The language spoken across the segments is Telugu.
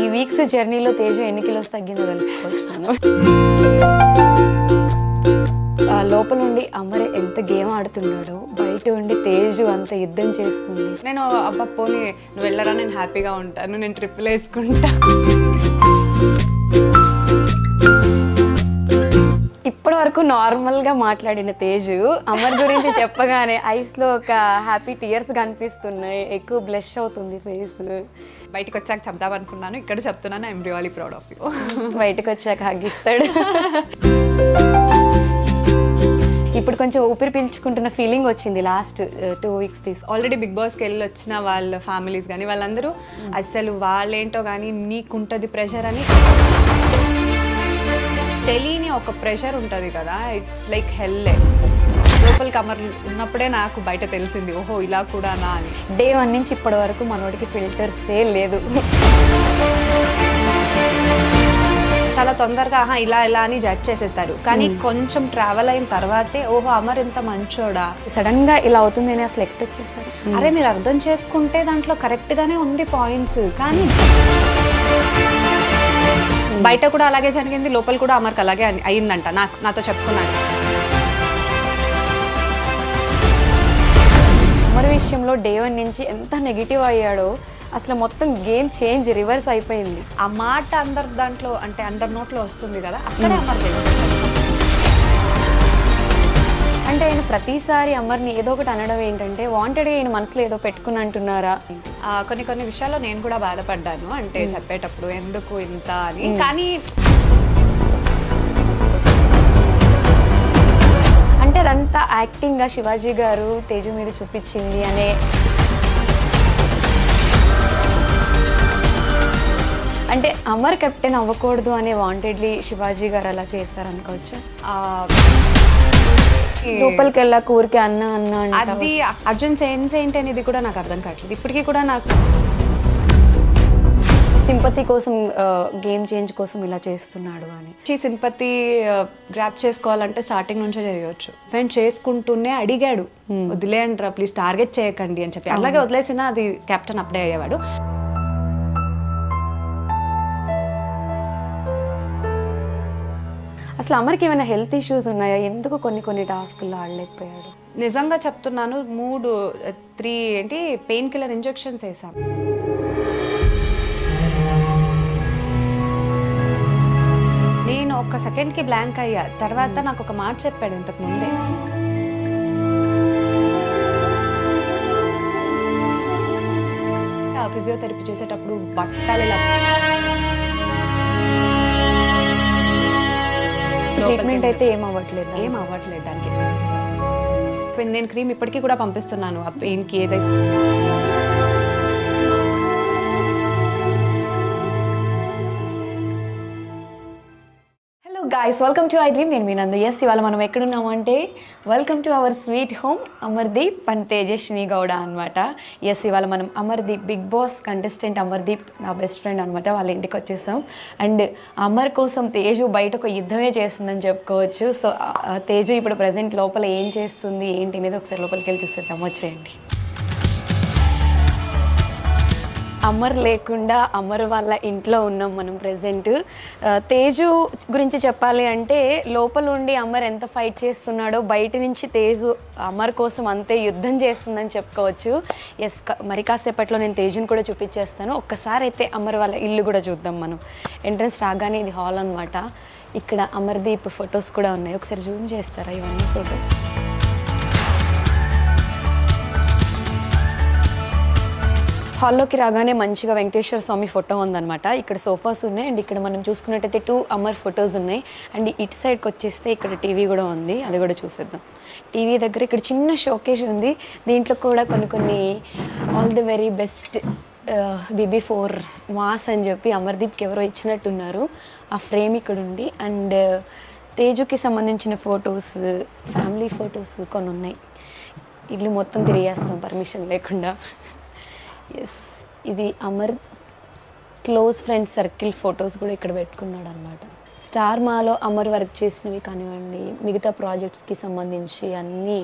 ఈ వీక్స్ జర్నీలో తేజు ఎన్ని కిలోస్ తగ్గిందో తెలుసుకోవచ్చు మనం. లోపల ఉండి అమర్ ఎంత గేమ్ ఆడుతున్నాడో, బయట ఉండి తేజు అంత యుద్ధం చేస్తుంది. నేను అబ్బా పోనీ నువ్వు వెళ్ళరా, నేను హ్యాపీగా ఉంటాను, నేను ట్రిప్పులు వేసుకుంటా. ఇప్పటి వరకు నార్మల్గా మాట్లాడిన తేజు అమర్ గురించి చెప్పగానే ఐస్లో ఒక హ్యాపీ టీయర్స్ కనిపిస్తున్నాయి, ఎక్కువ బ్లష్ అవుతుంది ఫేస్. బయటకు వచ్చాక చెప్దాం అనుకున్నాను, ఇక్కడ చెప్తున్నాను. I'm really proud of you. బయటకు వచ్చాక హగ్గిస్తాడు. ఇప్పుడు కొంచెం ఊపిరి పీల్చుకుంటున్న ఫీలింగ్ వచ్చింది లాస్ట్ 2 weeks ఆల్రెడీ బిగ్ బాస్కి వెళ్ళి వచ్చిన వాళ్ళ ఫ్యామిలీస్ కానీ వాళ్ళందరూ అసలు వాళ్ళేంటో కానీ నీకుంటుంది ప్రెషర్ అని తెలియని ఒక ప్రెషర్ ఉంటుంది కదా, ఇట్స్ లైక్ హెల్లే. లోపలికి అమర్ ఉన్నప్పుడే నాకు బయట తెలిసింది, ఓహో ఇలా కూడానా అని. Day 1 నుంచి ఇప్పటి వరకు మనోడికి ఫిల్టర్సే లేదు. చాలా తొందరగా ఇలా ఇలా అని జడ్జ్ చేసేస్తారు, కానీ కొంచెం ట్రావెల్ అయిన తర్వాతే ఓహో అమర్ ఎంత మంచోడా, సడన్ గా ఇలా అవుతుంది అని అసలు ఎక్స్పెక్ట్ చేశారు. అరే మీరు అర్థం చేసుకుంటే దాంట్లో కరెక్ట్ గానే ఉంది పాయింట్స్, కానీ బయట కూడా అలాగే జరిగింది, లోపల కూడా అమర్కి అలాగే అయిందంట. నాతో చెప్పుకున్నాడు. అమర్ విషయంలో Day 1 నుంచి ఎంత నెగిటివ్ అయ్యాడో అసలు మొత్తం గేమ్ చేంజ్ రివర్స్ అయిపోయింది. ఆ మాట అందరి దాంట్లో అంటే అందరి నోట్లో వస్తుంది కదా, అక్కడే అమర్ తెలుసు. అంటే ఆయన ప్రతిసారి అమర్ని ఏదో ఒకటి అనడం ఏంటంటే వాంటెడ్గా ఈయన మనసులో ఏదో పెట్టుకుని అంటున్నారా. కొన్ని విషయాల్లో నేను కూడా బాధపడ్డాను, అంటే చెప్పేటప్పుడు ఎందుకు ఇంత అని. కానీ అంటే అదంతా యాక్టింగ్గా శివాజీ గారు తేజు మీద చూపించింది అనే. అంటే అమర్ కెప్టెన్ అవ్వకూడదు అనే వాంటెడ్లీ శివాజీ గారు అలా చేస్తారనుకోవచ్చు. లోపలికి వెళ్ళాక ఊరికి అన్న అది అర్జున్ చేంజ్ ఏంటి అనేది కూడా నాకు అర్థం కావట్లేదు ఇప్పటికీ కూడా. నాకు సింపతి కోసం గేమ్ చేంజ్ కోసం ఇలా చేస్తున్నాడు అని. సింపతి గ్రాప్ చేసుకోవాలంటే స్టార్టింగ్ నుంచే చేయవచ్చు. ఫ్రెండ్ చేసుకుంటూనే అడిగాడు, వదిలేయండి ప్లీజ్ టార్గెట్ చేయకండి అని చెప్పి. అలాగే వదిలేసినా అది కెప్టెన్ అప్పుడే అయ్యేవాడు. అసలు అమర్కి ఏమైనా హెల్త్ ఇష్యూస్ ఉన్నాయా? ఎందుకు కొన్ని టాస్క్లు ఆడలేకపోయాడు? నిజంగా చెప్తున్నాను, 3 పెయిన్ కిల్లర్ ఇంజెక్షన్స్ వేసాం. నేను ఒక సెకండ్కి బ్లాంక్ అయ్యా. తర్వాత నాకు ఒక మాట చెప్పాడు ఇంతకు ముందే, ఫిజియోథెరపీ చేసేటప్పుడు బట్టలు ఇలా ట్రీట్మెంట్ అయితే ఏం అవ్వట్లేదు దానికి. నేను క్రీమ్ ఇప్పటికీ కూడా పంపిస్తున్నాను ఆ పెయిన్కి ఏదైతే. Hello guys, welcome to I dream. నేను మీ నందు. ఎస్, ఇవాళ మనం ఎక్కడున్నామంటే welcome to our sweet home Amardeep and Tejaswini Gowda అనమాట. ఎస్, ఇవాళ మనం Amardeep Bigg Boss contestant Amardeep నా బెస్ట్ ఫ్రెండ్ అనమాట, వాళ్ళ ఇంటికి వచ్చేసాం. అండ్ అమర్ కోసం తేజు బయట ఒక యుద్ధమే చేస్తుందని చెప్పుకోవచ్చు. సో తేజు ఇప్పుడు ప్రజెంట్ లోపల ఏం చేస్తుంది ఏంటి అనేది ఒకసారి లోపలికి వెళ్ళి చూసేద్దాం, వచ్చేయండి. అమర్ లేకుండా అమర్ వాళ్ళ ఇంట్లో ఉన్నాం మనం ప్రజెంట్. తేజు గురించి చెప్పాలి అంటే లోపల ఉండి అమర్ ఎంత ఫైట్ చేస్తున్నాడో బయట నుంచి తేజు అమర్ కోసం అంతే యుద్ధం చేస్తుందని చెప్పుకోవచ్చు. ఎస్, మరి కాసేపట్లో నేను తేజుని కూడా చూపించేస్తాను. ఒక్కసారి అయితే అమర్ వాళ్ళ ఇల్లు కూడా చూద్దాం మనం. ఎంట్రన్స్ రాగానే ఇది హాల్ అనమాట. ఇక్కడ అమర్దీప్ ఫొటోస్ కూడా ఉన్నాయి, ఒకసారి జూమ్ చేస్తారా ఇవన్నీ ఫొటోస్? హాల్లోకి రాగానే మంచిగా వెంకటేశ్వర స్వామి ఫోటో ఉందన్నమాట. ఇక్కడ సోఫాస్ ఉన్నాయి అండ్ ఇక్కడ మనం చూసుకున్నట్టయితే 2 అమర్ ఫొటోస్ ఉన్నాయి. అండ్ ఇటు సైడ్కి వచ్చేస్తే ఇక్కడ టీవీ కూడా ఉంది, అది కూడా చూసేద్దాం. టీవీ దగ్గర ఇక్కడ చిన్న షోకేజ్ ఉంది, దీంట్లో కూడా కొన్ని all the very best BB4 mass అని చెప్పి అమర్దీప్కి ఎవరో ఇచ్చినట్టున్నారు. ఆ ఫ్రేమ్ ఇక్కడ ఉంది. అండ్ తేజుకి సంబంధించిన ఫొటోస్, ఫ్యామిలీ ఫొటోస్ కొన్ని ఉన్నాయి. ఇల్లు మొత్తం తిరిగేస్తున్నాం పర్మిషన్ లేకుండా. ఎస్, ఇది Amar close friends circle photos కూడా ఇక్కడ పెట్టుకున్నాడు అనమాట. స్టార్ మాలో అమర్ వర్క్ చేసినవి కానివ్వండి, మిగతా ప్రాజెక్ట్స్కి సంబంధించి అన్ని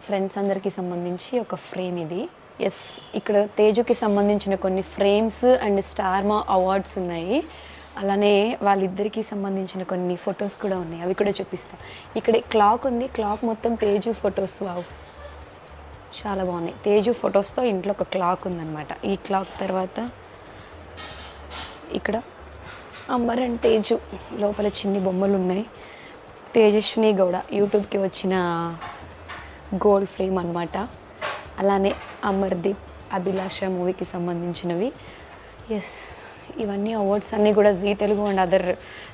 ఫ్రెండ్స్ అందరికీ సంబంధించి ఒక ఫ్రేమ్ ఇది. ఎస్, ఇక్కడ తేజుకి సంబంధించిన కొన్ని ఫ్రేమ్స్ అండ్ స్టార్మా అవార్డ్స్ ఉన్నాయి. అలానే వాళ్ళిద్దరికీ సంబంధించిన కొన్ని ఫొటోస్ కూడా ఉన్నాయి, అవి కూడా చూపిస్తా. ఇక్కడ క్లాక్ ఉంది, క్లాక్ మొత్తం తేజు ఫొటోస్. వావ్, చాలా బాగున్నాయి. తేజు ఫొటోస్తో ఇంట్లో ఒక క్లాక్ ఉందన్నమాట. ఈ క్లాక్ తర్వాత ఇక్కడ అమర్ అండ్ తేజు లోపల చిన్ని బొమ్మలు ఉన్నాయి. తేజస్విని గౌడ యూట్యూబ్కి వచ్చిన గోల్డ్ ఫ్రేమ్ అన్నమాట. అలానే అమర్దీప్ అభిలాష మూవీకి సంబంధించినవి. ఎస్, ఇవన్నీ అవార్డ్స్ అన్నీ కూడా జీ తెలుగు అండ్ అదర్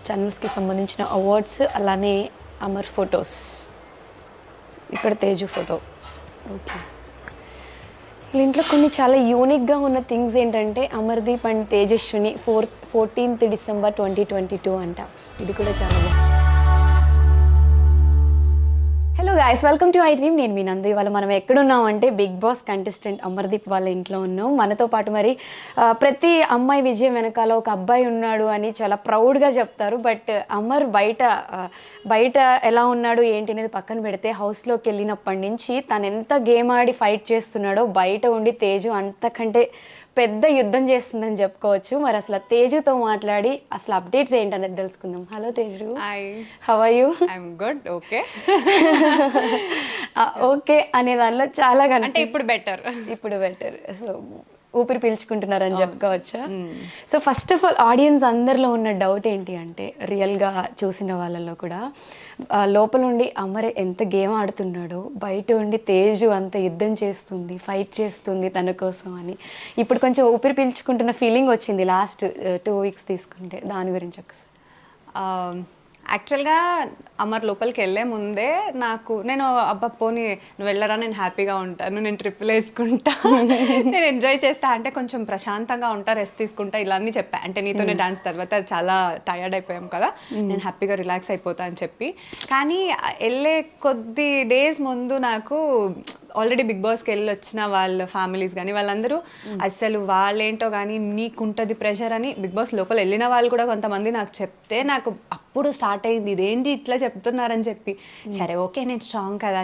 ఛానల్స్కి సంబంధించిన అవార్డ్స్. అలానే అమర్ ఫొటోస్, ఇక్కడ తేజు ఫోటో. ఓకే, ఇంట్లో కొన్ని చాలా యూనిక్గా ఉన్న థింగ్స్ ఏంటంటే Amardeep and Tejaswini 14th December 2022 అంట. ఇది కూడా చాలా బాగుంది. Hello guys, welcome to I dream. నేను మీ నందు. ఇవాళ మనం ఎక్కడున్నాం అంటే బిగ్ బాస్ కంటెస్టెంట్ అమర్దీప్ వాళ్ళ ఇంట్లో ఉన్నాం. మనతో పాటు మరి ప్రతి అమ్మాయి విజయం వెనకాల ఒక అబ్బాయి ఉన్నాడు అని చాలా ప్రౌడ్గా చెప్తారు. బట్ అమర్ బయట ఎలా ఉన్నాడు ఏంటి అనేది పక్కన పెడితే హౌస్లోకి వెళ్ళినప్పటి నుంచి తను ఎంత గేమ్ ఆడి ఫైట్ చేస్తున్నాడో బయట ఉండి తేజు అంతకంటే పెద్ద యుద్ధం చేస్తుందని చెప్పుకోవచ్చు. మరి అసలు తేజుతో మాట్లాడి అసలు అప్డేట్స్ ఏంటనేది తెలుసుకుందాం. Hello Teju, how are you? I'm good. Okay okay అనే దానిలో చాలా అంటే ఇప్పుడు బెటర్. సో ఊపిరి పీల్చుకుంటున్నారని చెప్పుకోవచ్చా? So first of all audience అందరిలో ఉన్న డౌట్ ఏంటి అంటే, రియల్గా చూసిన వాళ్ళలో కూడా లోపల ఉండి అమర్ ఎంత గేమ్ ఆడుతున్నాడో బయట ఉండి తేజు అంత యుద్ధం చేస్తుంది, ఫైట్ చేస్తుంది తన కోసం అని. ఇప్పుడు కొంచెం ఊపిరి పీల్చుకుంటున్న ఫీలింగ్ వచ్చింది లాస్ట్ 2 weeks తీసుకుంటే. దాని గురించి ఒకసారి. యాక్చువల్గా అమర్ లోపలికి వెళ్ళే ముందే నేను అబ్బా పోనీ నువ్వు వెళ్ళరా, నేను హ్యాపీగా ఉంటాను, నేను ట్రిప్పులు వేసుకుంటా, నేను ఎంజాయ్ చేస్తా, అంటే కొంచెం ప్రశాంతంగా ఉంటా, రెస్ట్ తీసుకుంటా, ఇలా అన్నీ చెప్పా. అంటే నీతోనే డాన్స్ తర్వాత చాలా టయర్డ్ అయిపోయాం కదా, నేను హ్యాపీగా రిలాక్స్ అయిపోతా అని చెప్పి. కానీ వెళ్ళే కొద్ది డేస్ ముందు నాకు ఆల్రెడీ బిగ్ బాస్కి వెళ్ళి వచ్చిన వాళ్ళ ఫ్యామిలీస్ కానీ వాళ్ళందరూ అసలు వాళ్ళేంటో కానీ నీకుంటుంది ప్రెషర్ అని బిగ్ బాస్ లోపల వెళ్ళిన వాళ్ళు కూడా కొంతమంది నాకు చెప్తే నాకు అప్పుడు స్టార్ట్ అయింది, ఇదేంటి ఇట్లా చెప్తున్నారని చెప్పి. సరే ఓకే, నేను స్ట్రాంగ్ కదా,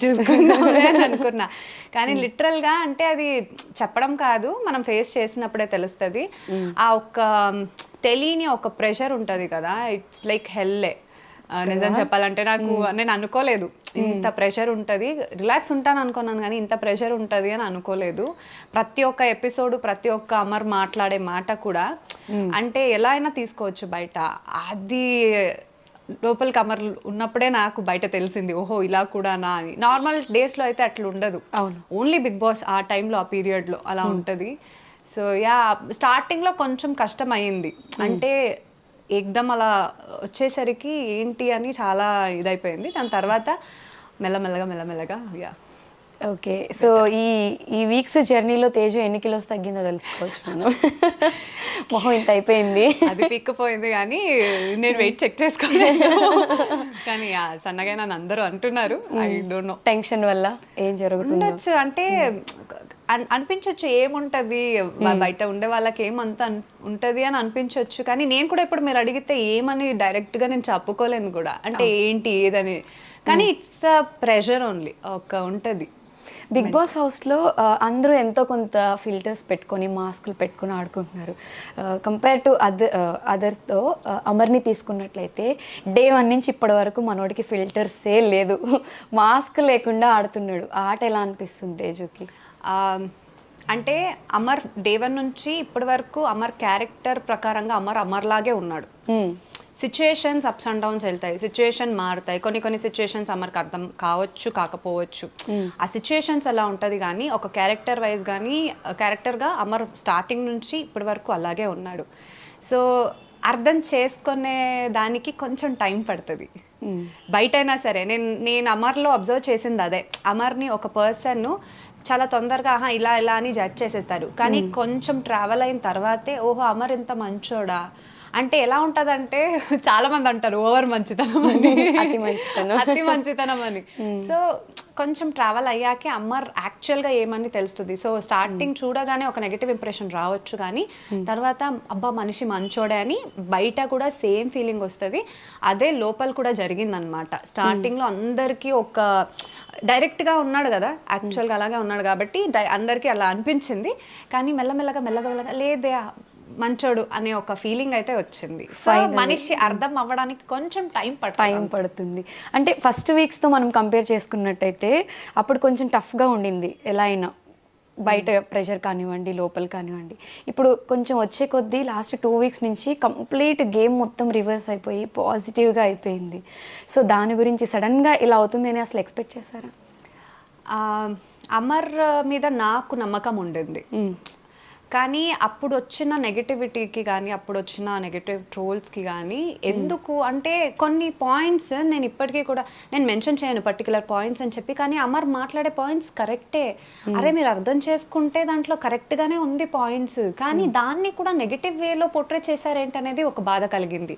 చూసుకుందాం అని అనుకున్నా. కానీ లిటరల్గా అంటే అది చెప్పడం కాదు, మనం ఫేస్ చేసినప్పుడే తెలుస్తుంది. ఆ ఒక్క తెలియని ఒక ప్రెషర్ ఉంటుంది కదా, ఇట్స్ లైక్ హెల్లే. నిజం చెప్పాలంటే నేను అనుకోలేదు ఇంత ప్రెషర్ ఉంటుంది. రిలాక్స్ ఉంటాను అనుకున్నాను కానీ ఇంత ప్రెషర్ ఉంటుంది అని అనుకోలేదు. ప్రతి ఒక్క ఎపిసోడ్, ప్రతి ఒక్క అమర్ మాట్లాడే మాట కూడా అంటే ఎలా అయినా తీసుకోవచ్చు బయట. అది లోపలికి అమర్ ఉన్నప్పుడే నాకు బయట తెలిసింది, ఓహో ఇలా కూడా నా అని. నార్మల్ డేస్లో అయితే అట్లా ఉండదు. ఓన్లీ బిగ్ బాస్ ఆ టైంలో, ఆ పీరియడ్లో అలా ఉంటుంది. సో యా, స్టార్టింగ్లో కొంచెం కష్టం అయ్యింది. అంటే ఏకదం అలా వచ్చేసరికి ఏంటి అని చాలా ఇదైపోయింది. దాని తర్వాత మెల్లమెల్లగా యా. ఓకే, సో ఈ వీక్స్ జర్నీలో తేజు ఎన్ని కిలోస్ తగ్గిందో తెలుసుకోవచ్చు మనం. మొహం ఇంత అయిపోయింది, అది పీక్కపోయింది, కానీ నేను వెయిట్ చెక్ చేసుకోలేదు. కానీ సన్నగా నన్ను అందరూ అంటున్నారు. ఐ డోంట్ నో, టెన్షన్ వల్ల ఏం జరుగుతుండొచ్చు. అంటే అనిపించవచ్చు ఏముంటది, బయట ఉండే వాళ్ళకి ఏమంత ఉంటది అని అనిపించవచ్చు. కానీ నేను కూడా ఇప్పుడు మీరు అడిగితే ఏమని డైరెక్ట్ గా నేను చెప్పుకోలేను కూడా, అంటే ఏంటి ఏదని. కానీ ఇట్స్ ప్రెషర్ ఓన్లీ ఒక ఉంటది. బిగ్ బాస్ హౌస్లో అందరూ ఎంతో కొంత ఫిల్టర్స్ పెట్టుకొని, మాస్కులు పెట్టుకొని ఆడుకుంటున్నారు. కంపేర్ టు అదర్స్తో అమర్ని తీసుకున్నట్లయితే డే 1 నుంచి ఇప్పటి వరకు మనోడికి ఫిల్టర్సే లేదు, మాస్క్ లేకుండా ఆడుతున్నాడు. ఆట ఎలా అనిపిస్తుంది తేజుకి? అంటే అమర్ డే 1 నుంచి ఇప్పటి వరకు అమర్ క్యారెక్టర్ ప్రకారంగా అమర్ లాగే ఉన్నాడు. సిచ్యుయేషన్స్ అప్స్ అండ్ డౌన్స్ వెళ్తాయి, సిచ్యుయేషన్ మారుతాయి. కొన్ని సిచ్యుయేషన్స్ అమర్కి అర్థం కావచ్చు, కాకపోవచ్చు. ఆ సిచ్యుయేషన్స్ అలా ఉంటుంది. కానీ ఒక క్యారెక్టర్ వైజ్ కానీ క్యారెక్టర్గా అమర్ స్టార్టింగ్ నుంచి ఇప్పటి వరకు అలాగే ఉన్నాడు. సో అర్థం చేసుకునే దానికి కొంచెం టైం పడుతుంది. బయట అయినా సరే నేను అమర్లో అబ్జర్వ్ చేసింది అదే. అమర్ని ఒక పర్సన్ చాలా తొందరగా ఇలా అని జడ్జ్ చేసేస్తారు. కానీ కొంచెం ట్రావెల్ అయిన తర్వాతే ఓహో అమర్ ఇంత మంచోడా అంటే ఎలా ఉంటుందంటే, చాలా మంది అంటారు ఓవర్ మంచితనం అని, అతి మంచితనం అని. సో కొంచెం ట్రావెల్ అయ్యాకే అమర్ యాక్చువల్గా ఏమని తెలుస్తుంది. సో స్టార్టింగ్ చూడగానే ఒక నెగిటివ్ ఇంప్రెషన్ రావచ్చు, కానీ తర్వాత అబ్బా మనిషి మంచోడే అని బయట కూడా సేమ్ ఫీలింగ్ వస్తుంది. అదే లోపల కూడా జరిగిందనమాట. స్టార్టింగ్లో అందరికీ ఒక డైరెక్ట్గా ఉన్నాడు కదా, యాక్చువల్గా అలాగే ఉన్నాడు కాబట్టి అందరికీ అలా అనిపించింది. కానీ మెల్లమెల్లగా లేదే మంచోడు అనే ఒక ఫీలింగ్ అయితే వచ్చింది. సో మనిషి అర్థం అవ్వడానికి కొంచెం టైం పడుతుంది. అంటే ఫస్ట్ వీక్స్తో మనం కంపేర్ చేసుకున్నట్టయితే అప్పుడు కొంచెం టఫ్గా ఉండింది ఎలా అయినా, బయట ప్రెషర్ కానివ్వండి లోపల కానివ్వండి. ఇప్పుడు కొంచెం వచ్చే కొద్దీ లాస్ట్ 2 వీక్స్ నుంచి కంప్లీట్ గేమ్ మొత్తం రివర్స్ అయిపోయి పాజిటివ్గా అయిపోయింది. సో దాని గురించి సడన్గా ఇలా అవుతుంది అని అసలు ఎక్స్పెక్ట్ చేశారా? అమర్ మీద నాకు నమ్మకం ఉండింది, కానీ అప్పుడు వచ్చిన నెగటివిటీకి కానీ అప్పుడు వచ్చిన నెగటివ్ ట్రోల్స్కి కానీ ఎందుకు అంటే కొన్ని పాయింట్స్ నేను ఇప్పటికీ కూడా నేను మెన్షన్ చేయను పర్టికులర్ పాయింట్స్ అని చెప్పి, కానీ అమర్ మాట్లాడే పాయింట్స్ కరెక్టే. అరే మీరు అర్థం చేసుకుంటే దాంట్లో కరెక్ట్గానే ఉంది పాయింట్స్, కానీ దాన్ని కూడా నెగటివ్ వేలో పోర్ట్రే చేశారేంటి అనేది ఒక బాధ కలిగింది.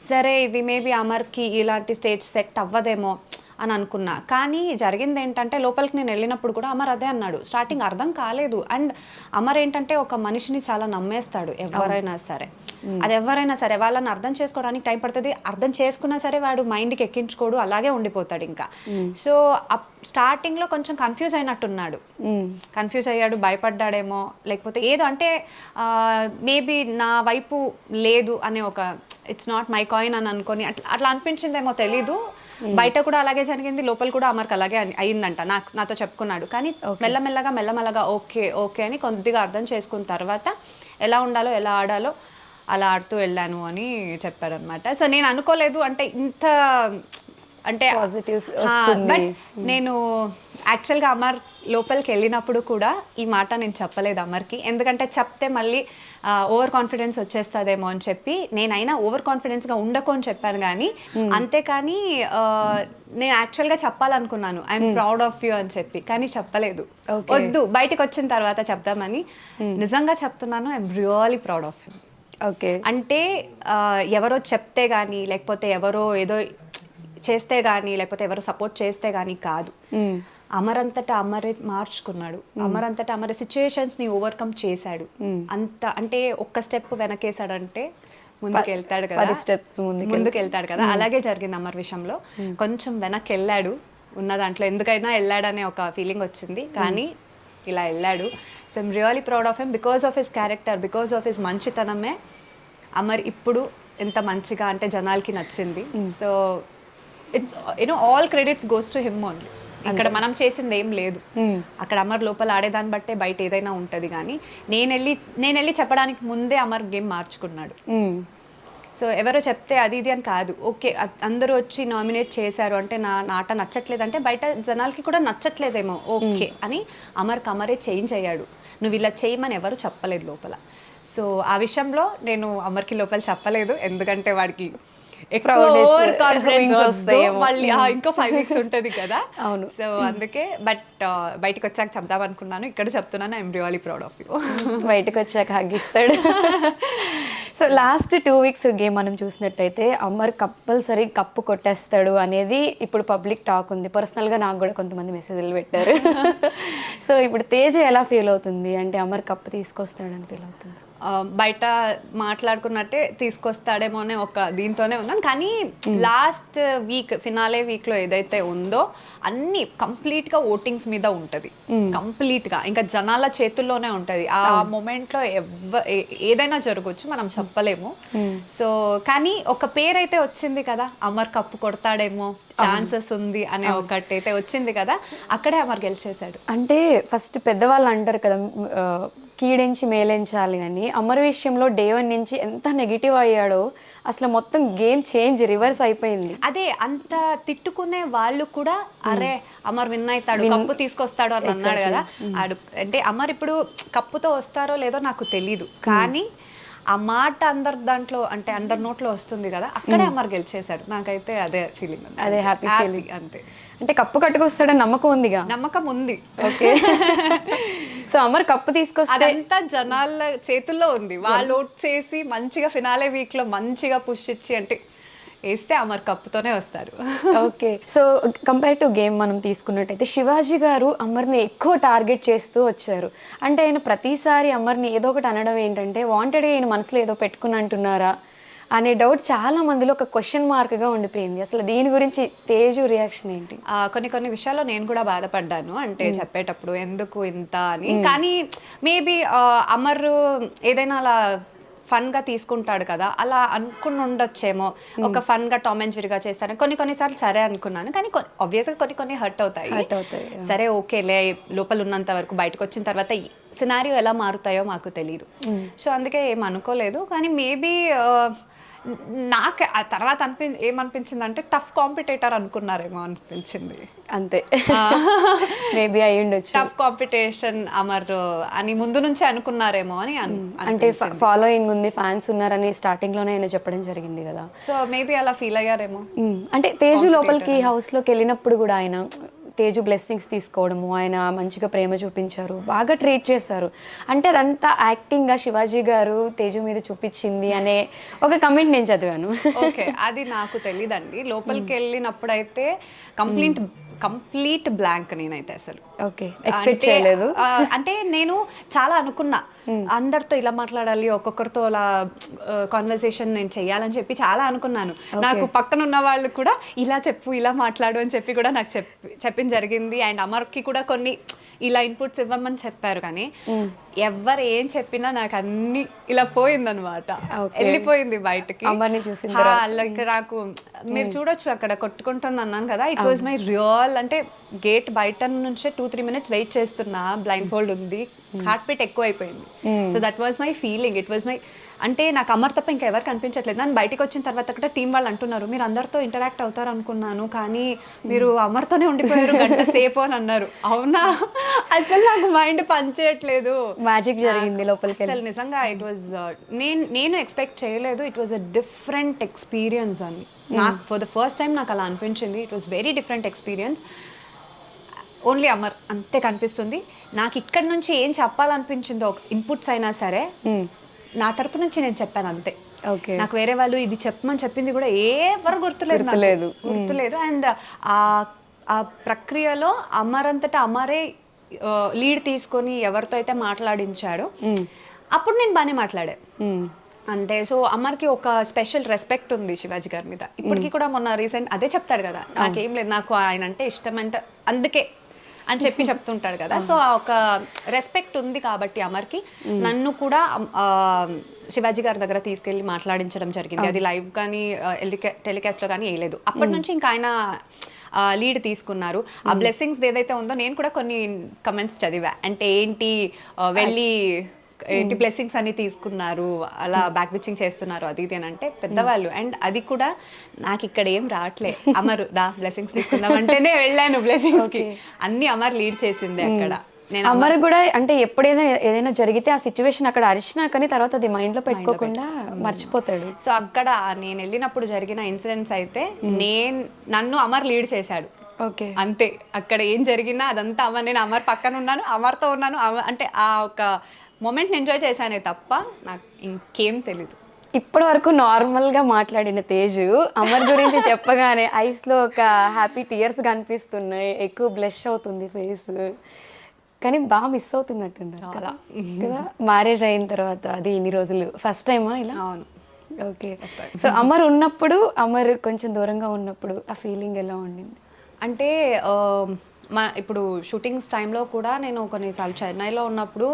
సరే ఇది మేబీ అమర్కి ఇలాంటి స్టేజ్ సెట్ అవ్వదేమో అని అనుకున్నా, కానీ జరిగింది ఏంటంటే లోపలికి నేను వెళ్ళినప్పుడు కూడా అమర్ అదే అన్నాడు. స్టార్టింగ్ అర్థం కాలేదు. అండ్ అమర్ ఏంటంటే ఒక మనిషిని చాలా నమ్మేస్తాడు ఎవరైనా సరే. అది ఎవరైనా సరే వాళ్ళని అర్థం చేసుకోవడానికి టైం పడుతుంది. అర్థం చేసుకున్నా సరే వాడు మైండ్కి ఎక్కించుకోడు, అలాగే ఉండిపోతాడు ఇంకా. సో స్టార్టింగ్లో కొంచెం కన్ఫ్యూజ్ అయినట్టున్నాడు, కన్ఫ్యూజ్ అయ్యాడు, భయపడ్డాడేమో, లేకపోతే ఏదో అంటే మేబీ నా వైపు లేదు అనే ఒక ఇట్స్ నాట్ మై కాయిన్ అని అనుకొని అట్లా అనిపించిందేమో తెలీదు. బయట కూడా అలాగే జరిగింది, లోపల కూడా అమర్కి అలాగే అయిందంట, నాతో చెప్పుకున్నాడు. కానీ మెల్లమెల్లగా ఓకే అని కొద్దిగా అర్థం చేసుకున్న తర్వాత ఎలా ఉండాలో ఎలా ఆడాలో అలా ఆడుతూ వెళ్ళాను అని చెప్పారనమాట. సో నేను అనుకోలేదు అంటే ఇంత అంటే పాజిటివ్స్. బట్ నేను యాక్చువల్గా అమర్ లోపలికి వెళ్ళినప్పుడు కూడా ఈ మాట నేను చెప్పలేదు అమర్కి, ఎందుకంటే చెప్తే మళ్ళీ ఓవర్ కాన్ఫిడెన్స్ వచ్చేస్తుందేమో అని చెప్పి నేనైనా ఓవర్ కాన్ఫిడెన్స్గా ఉండకు అని చెప్పాను. కానీ అంతేకాని నేను యాక్చువల్గా చెప్పాలనుకున్నాను ఐఎమ్ ప్రౌడ్ ఆఫ్ యూ అని చెప్పి, కానీ చెప్పలేదు. వద్దు బయటకు వచ్చిన తర్వాత చెప్దామని. నిజంగా చెప్తున్నాను, I'm really proud of him. Okay, అంటే ఎవరో చెప్తే కానీ లేకపోతే ఎవరో ఏదో చేస్తే కానీ లేకపోతే ఎవరో సపోర్ట్ చేస్తే కానీ కాదు, అమరంతటా అమరే మార్చుకున్నాడు, అమరంతటా అమరే సిచ్యుయేషన్స్ని ఓవర్కమ్ చేశాడు. అంత అంటే ఒక్క స్టెప్ వెనకేసాడంటే ముందుకు వెళ్తాడు కదా, 10 స్టెప్స్ ముందుకు వెళ్తాడు కదా. అలాగే జరిగింది అమర్ విషయంలో. కొంచెం వెనక్కి వెళ్ళాడు ఉన్న దాంట్లో, ఎందుకైనా వెళ్ళాడనే ఒక ఫీలింగ్ వచ్చింది, కానీ ఇలా వెళ్ళాడు. So I'm really proud of him because of his character, because of his మంచితనమే అమర్ ఇప్పుడు ఎంత మంచిగా అంటే జనాలకి నచ్చింది. So it's all credits goes to him only. ఇక్కడ మనం చేసింది ఏం లేదు, అక్కడ అమర్ లోపల ఆడేదాన్ని బట్టే బయట ఏదైనా ఉంటుంది. కానీ నేను వెళ్ళి చెప్పడానికి ముందే అమర్ గేమ్ మార్చుకున్నాడు. సో ఎవరో చెప్తే అది ఇది అని కాదు, ఓకే అందరూ వచ్చి నామినేట్ చేశారు అంటే నా ఆట నచ్చట్లేదంటే బయట జనాలకి కూడా నచ్చట్లేదేమో ఓకే అని అమరే చేంజ్ అయ్యాడు. నువ్వు ఇలా చేయమని ఎవరు చెప్పలేదు లోపల. సో ఆ విషయంలో నేను అమర్కి లోపల చెప్పలేదు, ఎందుకంటే వాడికి మళ్ళీ ఇంకో 5 వీక్స్ ఉంటుంది కదా. అవును, సో అందుకే. బట్ బయటకు వచ్చాక చెప్దాం అనుకున్నాను, ఇక్కడ చెప్తున్నాను I'm really proud of you. బయటకు వచ్చాక హగ్గిస్తాడు. సో లాస్ట్ 2 వీక్స్ గేమ్ మనం చూసినట్టయితే అమర్ కంపల్సరీ కప్పు కొట్టేస్తాడు అనేది ఇప్పుడు పబ్లిక్ టాక్ ఉంది. పర్సనల్గా నాకు కూడా కొంతమంది మెసేజ్లు పెట్టారు. సో ఇప్పుడు తేజ ఎలా ఫీల్ అవుతుంది అంటే అమర్ కప్పు తీసుకొస్తాడని ఫీల్ అవుతుంది? బయట మాట్లాడుకున్నట్టే తీసుకొస్తాడేమో అనే ఒక దీంతోనే ఉన్నాను. కానీ లాస్ట్ వీక్ ఫినాలే వీక్లో ఏదైతే ఉందో అన్ని కంప్లీట్గా ఓటింగ్స్ మీద ఉంటుంది, కంప్లీట్గా ఇంకా జనాల చేతుల్లోనే ఉంటుంది. ఆ మూమెంట్లో ఏదైనా జరగవచ్చు, మనం చెప్పలేము. సో కానీ ఒక పేరు అయితే వచ్చింది కదా, అమర్ కప్పు కొడతాడేమో ఛాన్సెస్ ఉంది అనే ఒకటి అయితే వచ్చింది కదా, అక్కడే అమర్ గెలిచేశాడు. అంటే ఫస్ట్ పెద్దవాళ్ళు అంటారు కదా కీడించి మేలించాలి అని, అమర్ విషయంలో డే 1 నుంచి ఎంత నెగిటివ్ అయ్యాడో అసలు మొత్తం గేమ్ చేంజ్ రివర్స్ అయిపోయింది. అదే అంత తిట్టుకునే వాళ్ళు కూడా అరే అమర్ విన్ అవుతాడు, కప్పు తీసుకొస్తాడు అని అన్నాడు కదా. అంటే అమర్ ఇప్పుడు కప్పుతో వస్తారో లేదో నాకు తెలీదు, కానీ ఆ మాట అందరి దాంట్లో అంటే అందరి నోట్లో వస్తుంది కదా, అక్కడే అమర్ గెలిచేశాడు. నాకైతే అదే ఫీలింగ్, అదే హ్యాపీ ఫీలింగ్. అంతే, అంటే కప్పు కట్టుకొస్తాడని నమ్మకం ఉందిగా? నమ్మకం ఉంది. ఓకే, సో అమర్ కప్పు తీసుకొస్తే అదంతా జనాల చేతుల్లో ఉంది. వాళ్ళు ఓట్ చేసి మంచిగా ఫినాలే వీక్ లో మంచిగా పుష్ ఇచ్చి అంటే వేస్తే అమర్ కప్పుతోనే వస్తారు. Okay. So compare to game మనం తీసుకున్నట్టయితే శివాజీ గారు అమర్ని ఎక్కువ టార్గెట్ చేస్తూ వచ్చారు. అంటే ఆయన ప్రతిసారి అమర్ని ఏదో ఒకటి అనడం ఏంటంటే వాంటెడ్గా ఈయన మనసులో ఏదో పెట్టుకుని అంటున్నారా అనే డౌట్ చాలా మందిలో ఒక క్వశ్చన్ మార్క్గా ఉండిపోయింది. అసలు దీని గురించి తేజు రియాక్షన్ ఏంటి? కొన్ని విషయాల్లో నేను కూడా బాధపడ్డాను, అంటే చెప్పేటప్పుడు ఎందుకు ఇంత అని. కానీ మేబీ అమర్ ఏదైనా అలా ఫన్గా తీసుకుంటాడు కదా, అలా అనుకుని ఉండొచ్చేమో. ఒక ఫన్గా టామ్ అండ్ జెర్రీగా చేస్తాను కొన్నిసార్లు సరే అనుకున్నాను, కానీ ఆబ్వియస్గా కొన్ని హర్ట్ అవుతాయి. సరే ఓకేలే, లోపల ఉన్నంత వరకు, బయటకు వచ్చిన తర్వాత సినారియో ఎలా మారుతాయో మాకు తెలియదు. సో అందుకే ఏం అనుకోలేదు. కానీ మేబీ నాకు ఆ తర్వాత ఏమనిపించింది అంటే టఫ్ కాంపిటేటర్ అనుకున్నారేమో అనిపించింది. అంతే, మేబీ అయి ఉండొచ్చు. టఫ్ కాంపిటీషన్ అమర్ అని ముందు నుంచే అనుకున్నారేమో అని అంటే ఫాలోయింగ్ ఉంది, ఫ్యాన్స్ ఉన్నారని స్టార్టింగ్ లోనే ఆయన చెప్పడం జరిగింది కదా. సో మేబీ అలా ఫీల్ అయ్యారేమో. అంటే తేజు లోపలికి హౌస్ లోకి వెళ్ళినప్పుడు కూడా ఆయన తేజు బ్లెస్సింగ్స్ తీసుకోవడము, ఆయన మంచిగా ప్రేమ చూపించారు, బాగా ట్రీట్ చేశారు. అంటే అదంతా యాక్టింగ్గా శివాజీ గారు తేజు మీద చూపించింది అనే ఒక కమెంట్ నేను చదివాను. ఓకే, అది నాకు తెలీదండి. లోపలికి వెళ్ళినప్పుడైతే కంప్లీట్ బ్లాంక్ నేనైతే అసలు. ఓకే, ఎక్స్పెక్ట్ చేయలేదు. అంటే నేను చాలా అనుకున్నా అందరితో ఇలా మాట్లాడాలి, ఒక్కొక్కరితో అలా కాన్వర్సేషన్ నేను చెయ్యాలని చెప్పి చాలా అనుకున్నాను. నాకు పక్కన ఉన్న వాళ్ళు కూడా ఇలా చెప్పు, ఇలా మాట్లాడు అని చెప్పి కూడా నాకు చెప్పింది జరిగింది. అండ్ అమర్కి కూడా కొన్ని ఇలా ఇన్పుట్స్ ఇవ్వమని చెప్పారు. కానీ ఎవరు ఏం చెప్పినా నాకు అన్ని ఇలా పోయిందనమాట, వెళ్ళిపోయింది బయటకి. నాకు మీరు చూడొచ్చు అక్కడ కొట్టుకుంటుంది అన్నాను కదా, ఇట్ వాజ్ మై రియల్. అంటే గేట్ బయట నుంచే 2-3 minutes వెయిట్ చేస్తున్నా, బ్లైండ్ ఫోల్డ్ ఉంది, హార్ట్ బీట్ ఎక్కువ అయిపోయింది. So that was my feeling. It was my, అంటే నాకు అమర్ తప్ప ఇంకా ఎవరు కనిపించట్లేదు. నన్ను బయటకు వచ్చిన తర్వాత కూడా టీం వాళ్ళు అంటున్నారు, మీరు అందరితో ఇంటరాక్ట్ అవుతారు అనుకున్నాను, కానీ మీరు అమర్తోనే ఉండిపోయారు గంట సేపు అని అన్నారు. అవునా, అసలు నాకు మైండ్ పనిచేయట్లేదు. మ్యాజిక్ జరిగింది లోపలికి. అసలు నిజంగా ఇట్ వాజ్, నేను ఎక్స్పెక్ట్ చేయలేదు. It was a different experience అని నాకు ఫర్ ద ఫస్ట్ టైం నాకు అలా అనిపించింది. It was very different experience. Only Amar అంతే కనిపిస్తుంది. నాకు ఇక్కడ నుంచి ఏం చెప్పాలనిపించిందో, ఇన్పుట్స్ అయినా సరే నా తరపు నుంచి నేను చెప్పాను అంతే. నాకు వేరే వాళ్ళు ఇది చెప్పమని చెప్పింది కూడా ఎవరు గుర్తులేదు. అండ్ ఆ ప్రక్రియలో అమర్ అంతటా అమరే లీడ్ తీసుకొని ఎవరితో అయితే మాట్లాడించాడో అప్పుడు నేను బాగానే మాట్లాడా అంతే. సో అమర్కి ఒక స్పెషల్ రెస్పెక్ట్ ఉంది శివాజీ గారి మీద ఇప్పటికీ కూడా. మొన్న రీసెంట్ అదే చెప్తాడు కదా, నాకేం లేదు, నాకు ఆయన అంటే ఇష్టం అంటే అందుకే అని చెప్పి చెప్తుంటాడు కదా. సో ఒక రెస్పెక్ట్ ఉంది కాబట్టి అమర్కి. నన్ను కూడా శివాజీ గారి దగ్గర తీసుకెళ్ళి మాట్లాడించడం జరిగింది. అది లైవ్ కానీ టెలికాస్ట్లో కానీ వేయలేదు. అప్పటి నుంచి ఇంకా ఆయన లీడ్ తీసుకున్నారు. ఆ బ్లెస్సింగ్స్ ఏదైతే ఉందో నేను కూడా కొన్ని కమెంట్స్ చదివా. అంటే ఏంటి వెళ్ళి ఏంటి బ్లెస్సింగ్స్ అన్ని తీసుకున్నారు, అలా బ్యాక్ బిచ్చింగ్ చేస్తున్నారు, అది ఇది అని అంటే పెద్దవాళ్ళు. అండ్ అది కూడా నాకు ఇక్కడ ఏం రావట్లే, అమర్ రా బ్లెస్సింగ్స్ తీసుకుందాం అంటేనే వెళ్ళాను బ్లెస్సింగ్స్ కి. అన్ని అమర్ లీడ్ చేసింది అక్కడ. నేను అమర్ కూడా అంటే ఎప్పుడైనా ఏదైనా జరిగితే ఆ సిచ్యువేషన్ అక్కడ అరిచినా కానీ తర్వాత అది మైండ్ లో పెట్టుకోకుండా మర్చిపోతాడు. సో అక్కడ నేను వెళ్ళినప్పుడు జరిగిన ఇన్సిడెంట్స్ అయితే నన్ను అమర్ లీడ్ చేశాడు. ఓకే, అంతే. అక్కడ ఏం జరిగినా అదంతా అమర్, నేను అమర్ పక్కన ఉన్నాను, అమర్తో ఉన్నాను. అంటే ఆ ఒక మూమెంట్ ఎంజాయ్ చేశానే తప్ప నాకు ఇంకేం తెలీదు. ఇప్పటి వరకు నార్మల్గా మాట్లాడిన తేజు అమర్ గురించి చెప్పగానే ఐస్లో ఒక హ్యాపీ టీయర్స్ కనిపిస్తున్నాయి, ఎక్కువ బ్లష్ అవుతుంది ఫేస్, కానీ బాగా మిస్ అవుతున్నట్టున్నారు కదా. మ్యారేజ్ అయిన తర్వాత అది ఇన్ని రోజులు ఫస్ట్ టైమా ఇలా? అవును. ఓకే. సో అమర్ ఉన్నప్పుడు, అమర్ కొంచెం దూరంగా ఉన్నప్పుడు ఆ ఫీలింగ్ ఎలా ఉండింది? అంటే ఇప్పుడు షూటింగ్స్ టైంలో కూడా నేను కొన్నిసార్లు చెన్నైలో ఉన్నప్పుడు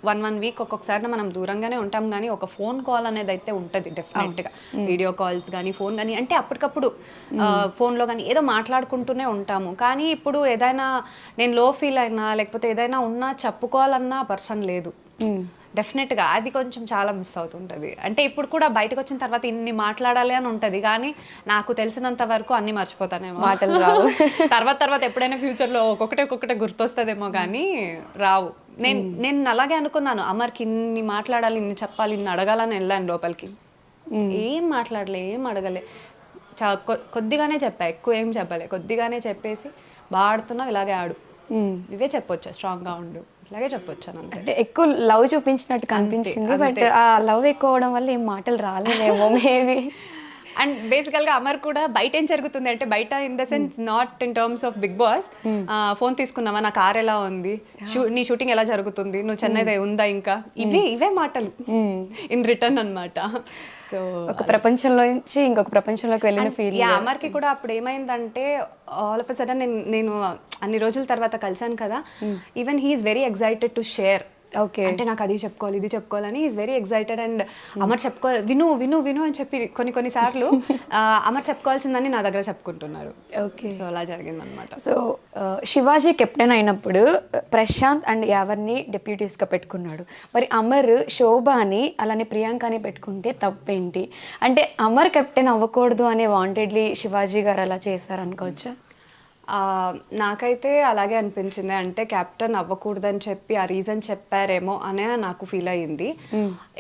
1 వీక్ ఒక్కొక్కసారి మనం దూరంగానే ఉంటాం, కానీ ఒక ఫోన్ కాల్ అనేది అయితే ఉంటుంది డెఫినెట్గా. వీడియో కాల్స్ కానీ ఫోన్ కానీ, అంటే అప్పటికప్పుడు ఫోన్లో కానీ ఏదో మాట్లాడుకుంటూనే ఉంటాము. కానీ ఇప్పుడు ఏదైనా నేను లో ఫీల్ అయినా లేకపోతే ఏదైనా ఉన్నా చెప్పుకోవాలన్నా పర్సన్ లేదు డెఫినెట్గా. అది కొంచెం చాలా మిస్ అవుతుంటుంది. అంటే ఇప్పుడు కూడా బయటకు వచ్చిన తర్వాత ఇన్ని మాట్లాడాలి అని ఉంటుంది, కానీ నాకు తెలిసినంత వరకు అన్ని మర్చిపోతానేమో, మాటలు రావు. తర్వాత ఎప్పుడైనా ఫ్యూచర్లో ఒక్కొక్కటే గుర్తొస్తుందేమో కానీ రావు. నేను అలాగే అనుకున్నాను, అమర్కి ఇన్ని మాట్లాడాలి, ఇన్ని చెప్పాలి, ఇన్ని అడగాలని వెళ్ళాను లోపలికి. ఏం మాట్లాడలే, ఏం అడగలే, కొద్దిగానే చెప్పా, ఎక్కువ ఏం చెప్పలే, కొద్దిగానే చెప్పేసి బాడుతున్నావు, ఇలాగే ఆడు, ఇవే చెప్పొచ్చా, స్ట్రాంగ్గా ఉండు, ఇలాగే చెప్పొచ్చాను. అంటే ఎక్కువ లవ్ చూపించినట్టు కనిపించింది, బట్ ఆ లవ్ ఎక్కువ అవడం వల్ల ఏం మాటలు రాలేదేమో మేబీ. అండ్ బేసికల్గా అమర్ కూడా బయట ఏం జరుగుతుంది అంటే బయట in the sense not in terms of big boss, phone తీసుకున్నావా, నా కార్ ఎలా ఉంది, నీ షూటింగ్ ఎలా జరుగుతుంది, నువ్వు చెన్నై ఉందా, ఇంకా ఇవే మాటలు ఇన్ రిటర్న్ అన్నమాట. సో ఒక ప్రపంచంలో నుంచి ఇంకొక ప్రపంచంలోకి వెళ్ళిన ఫీల్. అమర్కి కూడా అప్పుడు ఏమైందంటే ఆల్ ఆఫ్ అ సడన్ నేను అన్ని రోజుల తర్వాత కలిసాను కదా, even he is very excited to share. Okay, అంటే నాకు అది చెప్పుకోవాలి ఇది చెప్పుకోవాలని is very excited. And Amar చెప్పుకోవాలి, విను విను విను అని చెప్పి కొన్నిసార్లు అమర్ చెప్పుకోవాల్సిందని నా దగ్గర చెప్పుకుంటున్నారు. ఓకే, సో అలా జరిగింది అనమాట. సో శివాజీ కెప్టెన్ అయినప్పుడు ప్రశాంత్ అండ్ యావర్ని డెప్యూటీస్గా పెట్టుకున్నాడు. మరి అమర్ శోభాని అలానే ప్రియాంకని పెట్టుకుంటే తప్పేంటి? అంటే అమర్ కెప్టెన్ అవ్వకూడదు అనే వాంటెడ్లీ శివాజీ గారు అలా చేశారనుకోవచ్చా? నాకైతే అలాగే అనిపించింది. అంటే కెప్టెన్ అవ్వకూడదని చెప్పి ఆ రీజన్ చెప్పారేమో అనే నాకు ఫీల్ అయ్యింది.